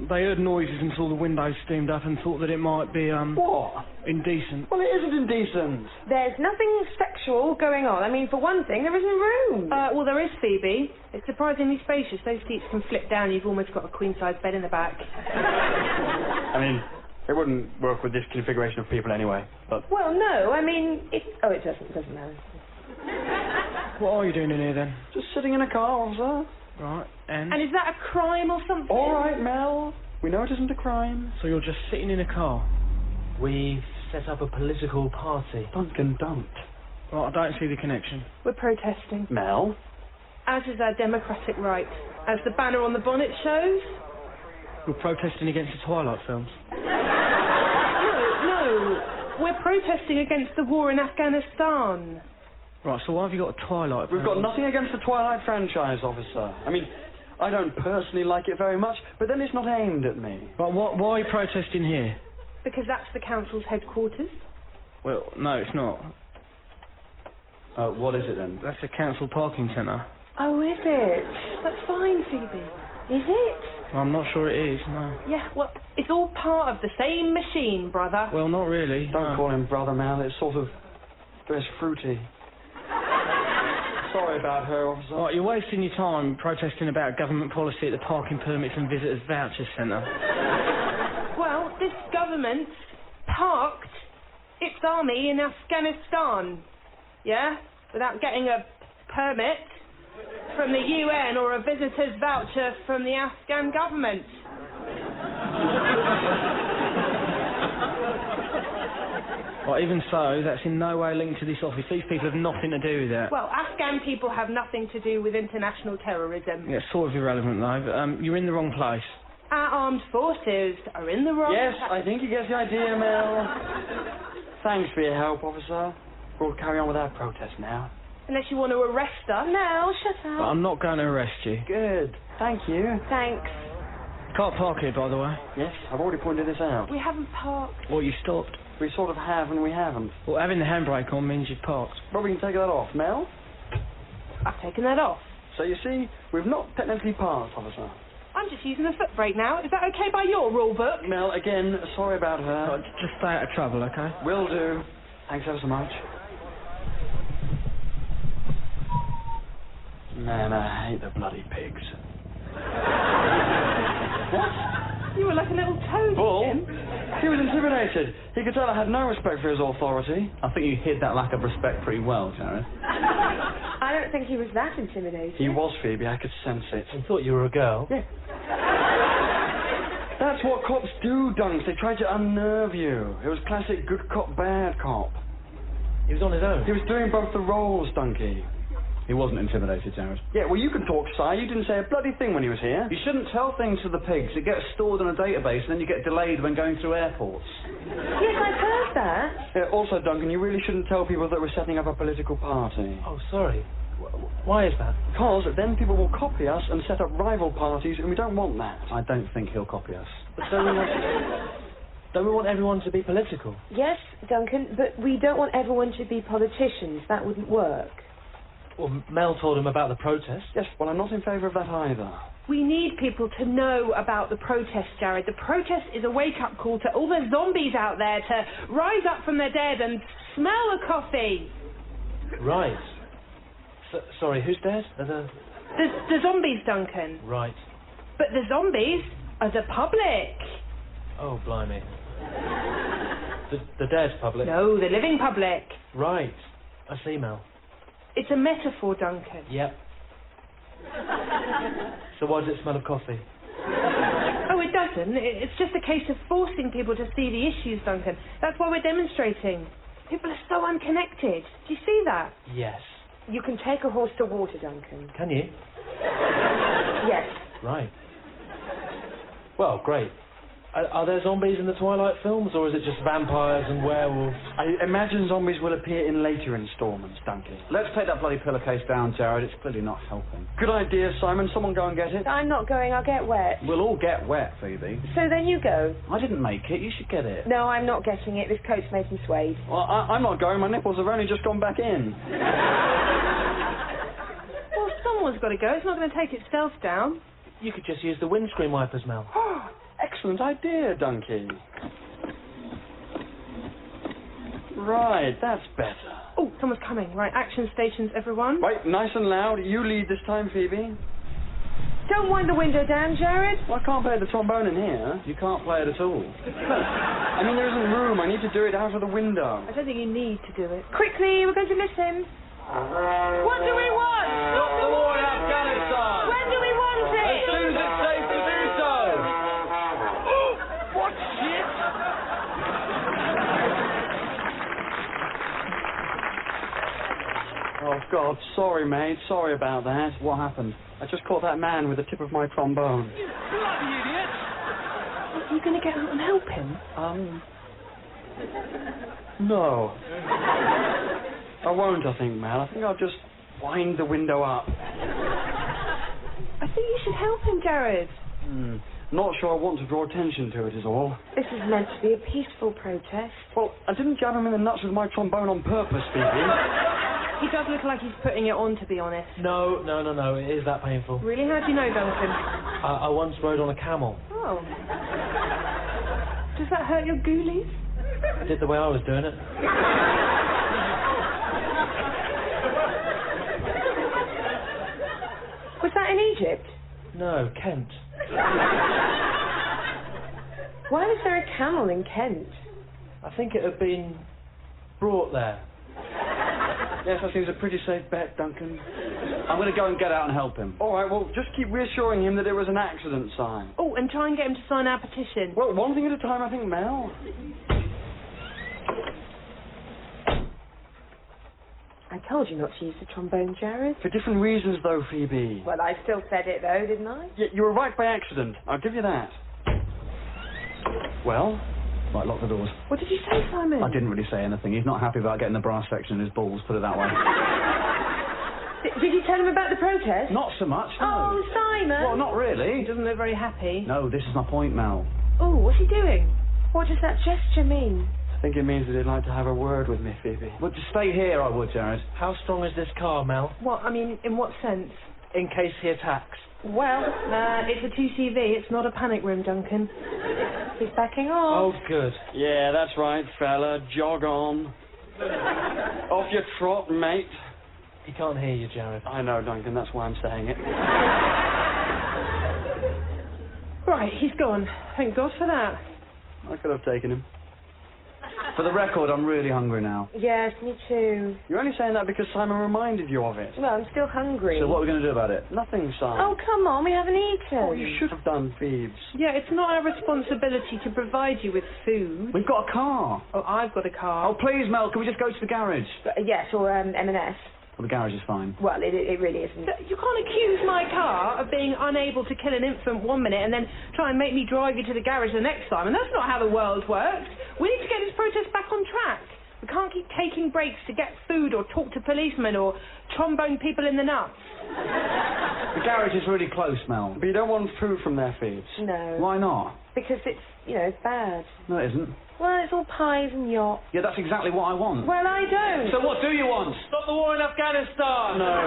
they heard noises and saw the windows steamed up and thought that it might be, What? indecent. Well, it isn't indecent. There's nothing sexual going on. I mean, for one thing, there isn't room. Well, there is, Phoebe. It's surprisingly spacious. Those seats can flip down. You've almost got a queen-size bed in the back. I mean, it wouldn't work with this configuration of people anyway, but... Well, no, I mean, it doesn't matter. What are you doing in here then? Just sitting in a car, officer. Right, and? And is that a crime or something? All right, Mel. We know it isn't a crime. So you're just sitting in a car? We've set up a political party. Duncan, don't. Right, I don't see the connection. We're protesting. Mel? As is our democratic right. As the banner on the bonnet shows. You're protesting against the Twilight films? No. We're protesting against the war in Afghanistan. Right, so why have you got a Twilight film? We've got nothing against the Twilight franchise, officer. I mean, I don't personally like it very much, but then it's not aimed at me. But why are you protesting here? Because that's the council's headquarters. Well, no, it's not. What is it then? That's a council parking centre. Oh, is it? That's fine, Phoebe. Is it? Well, I'm not sure it is, no. Yeah, well, it's all part of the same machine, brother. Well, not really. Don't no. call him brother, Mel. It's sort of... It's fruity. Sorry about her, officer. Right, you're wasting your time protesting about government policy at the Parking Permits and Visitors Voucher Centre. Well, this government parked its army in Afghanistan, yeah? Without getting a permit from the UN or a visitor's voucher from the Afghan government. Well, even so, that's in no way linked to this office. These people have nothing to do with that. Well, Afghan people have nothing to do with international terrorism. Yeah, it's sort of irrelevant, though, but you're in the wrong place. Our armed forces are in the wrong... Yes, I think you get the idea, Mel. Thanks for your help, officer. We'll carry on with our protest now. Unless you want to arrest us. Mel, shut up. But I'm not going to arrest you. Good. Thank you. Thanks. Can't park here, by the way. Yes, I've already pointed this out. We haven't parked. Well, you stopped. We sort of have and we haven't. Well, having the handbrake on means you've parked. Well, we can take that off. Mel? I've taken that off. So you see, we've not technically parked, officer. I'm just using the foot brake now. Is that okay by your rule book? Mel, again, sorry about her. Just stay out of trouble, okay? Will do. Thanks ever so much. Man, I hate the bloody pigs. What? You were like a little toad. Bull? Jim. He was intimidated. He could tell I had no respect for his authority. I think you hid that lack of respect pretty well, Jared. I don't think he was that intimidated. He was, Phoebe. I could sense it. I thought you were a girl. Yeah. That's what cops do, Dunks. They try to unnerve you. It was classic good cop, bad cop. He was on his own. He was doing both the roles, Dunky. He wasn't intimidated, Jared. Yeah, well, you can talk, Si. You didn't say a bloody thing when he was here. You shouldn't tell things to the pigs. It gets stored in a database and then you get delayed when going through airports. Yes, I've heard that. Also, Duncan, you really shouldn't tell people that we're setting up a political party. Oh, sorry. Why is that? Because then people will copy us and set up rival parties, and we don't want that. I don't think he'll copy us. But don't we want everyone to be political? Yes, Duncan, but we don't want everyone to be politicians. That wouldn't work. Well, Mel told him about the protest. Yes, well, I'm not in favour of that either. We need people to know about the protest, Jared. The protest is a wake-up call to all the zombies out there to rise up from their dead and smell the coffee. Right. Sorry, who's dead? The zombies, Duncan. Right. But the zombies are the public. Oh, blimey. The dead public? No, the living public. Right. I see, Mel. It's a metaphor, Duncan. Yep. So why does it smell of coffee? Oh, it doesn't. It's just a case of forcing people to see the issues, Duncan. That's why we're demonstrating. People are so unconnected. Do you see that? Yes. You can take a horse to water, Duncan. Can you? Yes. Right. Well, great. Are there zombies in the Twilight films, or is it just vampires and werewolves? I imagine zombies will appear in later installments, Duncan. Let's take that bloody pillowcase down, Jared. It's clearly not helping. Good idea, Simon. Someone go and get it. I'm not going. I'll get wet. We'll all get wet, Phoebe. So then you go. I didn't make it. You should get it. No, I'm not getting it. This coat's made from suede. Well, I'm not going. My nipples have only just gone back in. Well, someone's got to go. It's not going to take itself down. You could just use the windscreen wipers, Mel. Excellent idea, Duncan. Right, that's better. Oh, someone's coming. Right, action stations, everyone. Right, nice and loud. You lead this time, Phoebe. Don't wind the window down, Jared. Well, I can't play the trombone in here. You can't play it at all. I mean, there isn't room. I need to do it out of the window. I don't think you need to do it. Quickly, we're going to miss him. What do we want? Stop the war in Afghanistan. When do we want it? As soon as it's safe to do so. What shit? Oh, God, sorry, mate. Sorry about that. What happened? I just caught that man with the tip of my trombone. Bloody idiot! Are you going to get out and help him? No. I won't, I think, Mel. I think I'll just wind the window up. I think you should help him, Jared. Not sure I want to draw attention to it is all. This is meant to be a peaceful protest. Well, I didn't jab him in the nuts with my trombone on purpose, Phoebe. He does look like he's putting it on, to be honest. No. It is that painful. Really? How do you know, Duncan? I once rode on a camel. Oh. Does that hurt your ghoulies? I did the way I was doing it. Was that in Egypt? No, Kent. Why was there a camel in Kent? I think it had been brought there. Yes, that seems a pretty safe bet, Duncan. I'm going to go and get out and help him. All right, well, just keep reassuring him that it was an accident sign. Oh, and try and get him to sign our petition. Well, one thing at a time, I think, Mel. I told you not to use the trombone, Jared. For different reasons, though, Phoebe. Well, I still said it, though, didn't I? Yeah, you were right by accident. I'll give you that. Well? Right, lock the doors. What did you say, Simon? I didn't really say anything. He's not happy about getting the brass section in his balls, put it that way. Did you tell him about the protest? Not so much, no. Oh, Simon. Well, not really. He doesn't look very happy. No, this is my point, Mel. Oh, what's he doing? What does that gesture mean? I think it means that he'd like to have a word with me, Phoebe. Well, to stay here, I would, Jared. How strong is this car, Mel? What, I mean, in what sense? In case he attacks. Well, it's a 2CV. It's not a panic room, Duncan. He's backing Oh, off. good. Yeah, that's right, fella. Jog on. Off your trot, mate. He can't hear you, Jared. I know, Duncan, that's why I'm saying it. Right, he's gone. Thank God for that. I could have taken him. For the record, I'm really hungry now. Yes, me too. You're only saying that because Simon reminded you of it. Well, I'm still hungry. So what are we going to do about it? Nothing, Simon. Oh, come on, we haven't eaten. Oh, you should have done, Phoebes. Yeah, it's not our responsibility to provide you with food. We've got a car. Oh, I've got a car. Oh, please, Mel, can we just go to the garage? Yes, or M&S. Well, the garage is fine. Well, it really isn't. You can't accuse my car of being unable to kill an infant 1 minute and then try and make me drive you to the garage the next time. And that's not how the world works. We need to get this protest back on track. We can't keep taking breaks to get food or talk to policemen or trombone people in the nuts. The garage is really close, Mel. But you don't want food from there, Phoebes. No. Why not? Because it's, it's bad. No, it isn't. Well, it's all pies and yachts. Yeah, that's exactly what I want. Well, I don't. So what do you want? Stop the war in Afghanistan! No.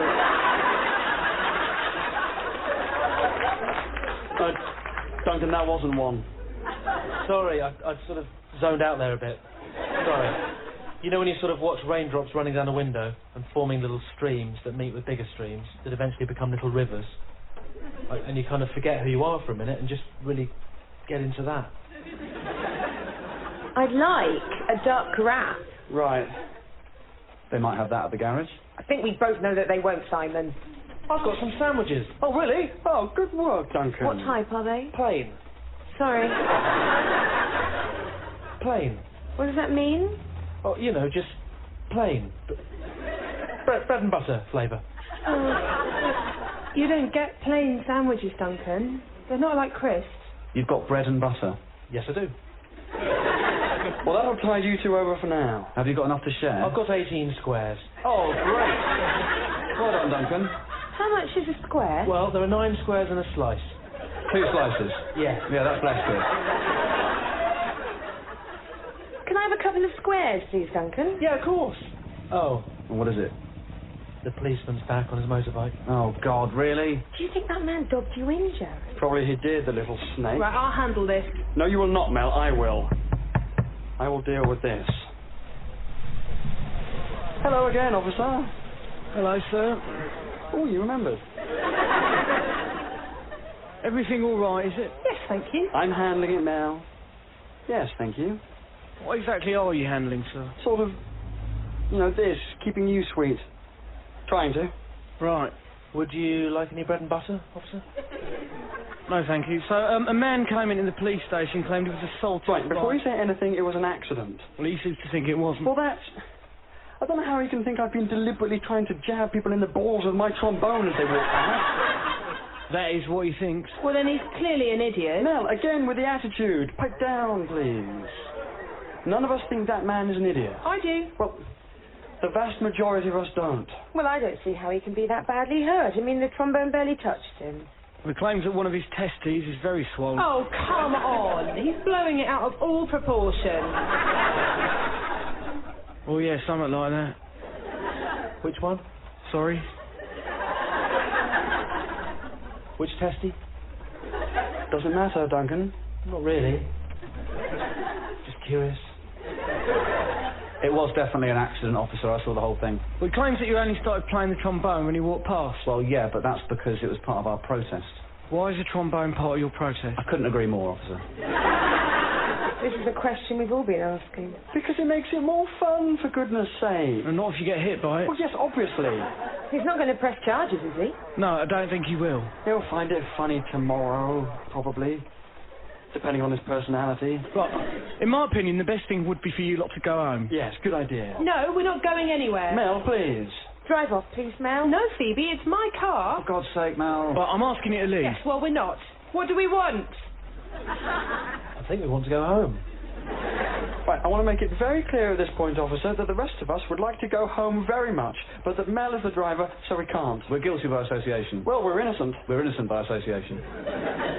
Duncan, that wasn't one. Sorry, I sort of zoned out there a bit. Sorry. You know when you sort of watch raindrops running down a window and forming little streams that meet with bigger streams that eventually become little rivers? And you kind of forget who you are for a minute and just really get into that. I'd like a duck wrap. Right. They might have that at the garage. I think we both know that they won't, Simon. I've got some sandwiches. Oh, really? Oh, good work, Duncan. What type are they? Plain. Sorry. Plain. What does that mean? Oh, just plain. Bread and butter flavour. Oh, you don't get plain sandwiches, Duncan. They're not like crisps. You've got bread and butter. Yes, I do. Well, that'll tide you two over for now. Have you got enough to share? I've got 18 squares. Oh, great. Well done, Duncan. How much is a square? Well, there are 9 squares and a slice. 2 slices. Yeah. Yeah, that's less good. Can I have a couple of squares, please, Duncan? Yeah, of course. Oh, And what is it? the policeman's back on his motorbike. Oh, God, really? Do you think that man dobbed you in, Jared? Probably he did, the little snake. Right, I'll handle this. No, you will not, Mel. I will. I will deal with this. Hello again, officer. Hello, sir. Oh, you remembered. Everything all right, is it? Yes, thank you. I'm handling it now. Yes, thank you. What exactly are you handling, sir? Sort of, this, keeping you sweet. Trying to. Right. Would you like any bread and butter, officer? No, thank you. So, a man came into the police station, claimed he was assaulted. Right, before you say anything, it was an accident. Well, he seems to think it wasn't. Well, I don't know how he can think I've been deliberately trying to jab people in the balls with my trombone as they walk past. That is what he thinks. Well, then he's clearly an idiot. Mel, again with the attitude. Pipe down, please. None of us think that man is an idiot. I do. Well, the vast majority of us don't. Well, I don't see how he can be that badly hurt. I mean, the trombone barely touched him. He claims that one of his testes is very swollen. Oh, come on. He's blowing it out of all proportion. Oh, yeah, something like that. Which one? Sorry. Which testy? Doesn't matter, Duncan. Not really. Just curious. It was definitely an accident, officer. I saw the whole thing. Well, he claims that you only started playing the trombone when he walked past. Well, yeah, but that's because it was part of our protest. Why is the trombone part of your protest? I couldn't agree more, officer. This is a question we've all been asking. Because it makes it more fun, for goodness sake. And not if you get hit by it. Well, yes, obviously. He's not going to press charges, is he? No, I don't think he will. He'll find it funny tomorrow, probably. Depending on his personality. But, in my opinion, the best thing would be for you lot to go home. Yes, good idea. No, we're not going anywhere. Mel, please. Drive off, please, Mel. No, Phoebe, it's my car. For God's sake, Mel. But I'm asking you to leave. Yes, well, we're not. What do we want? I think we want to go home. Right, I want to make it very clear at this point, officer, that the rest of us would like to go home very much, but that Mel is the driver, so we can't. We're guilty by association. Well, we're innocent. We're innocent by association.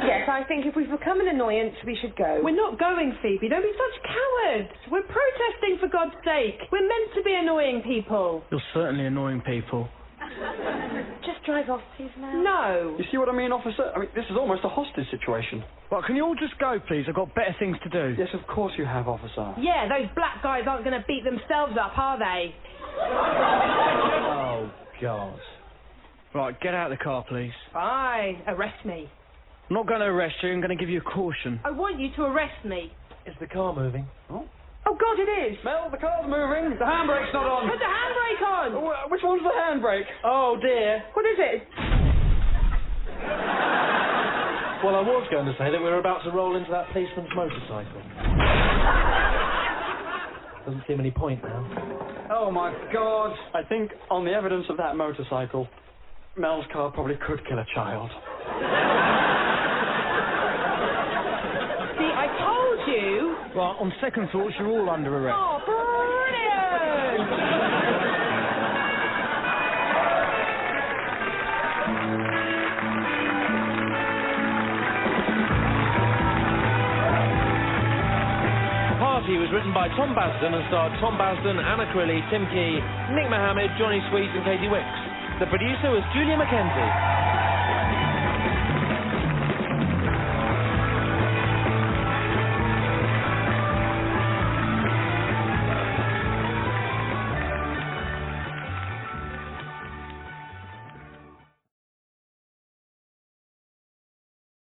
Yes, I think if we've become an annoyance, we should go. We're not going, Phoebe. Don't be such cowards. We're protesting, for God's sake. We're meant to be annoying people. You're certainly annoying people. Just drive off, please, Mel. No. You see what I mean, officer? I mean, this is almost a hostage situation. Right, can you all just go, please? I've got better things to do. Yes, of course you have, officer. Yeah, those black guys aren't going to beat themselves up, are they? Oh, God. Right, get out of the car, please. Fine. Arrest me. I'm not going to arrest you, I'm going to give you a caution. I want you to arrest me. Is the car moving? Oh, God, it is. Mel, the car's moving. The handbrake's not on. Put the handbrake on. Which one's the handbrake? Oh, dear. What is it? Well, I was going to say that we were about to roll into that policeman's motorcycle. Doesn't seem any point now. Oh, my God. I think on the evidence of that motorcycle, Mel's car probably could kill a child. See, I told you. Right, on second thoughts, you're all under arrest. Oh, brilliant. Party was written by Tom Basden and starred Tom Basden, Anna Crilly, Tim Key, Nick Mohammed, Johnny Sweet and Katy Wix. The producer was Julia McKenzie.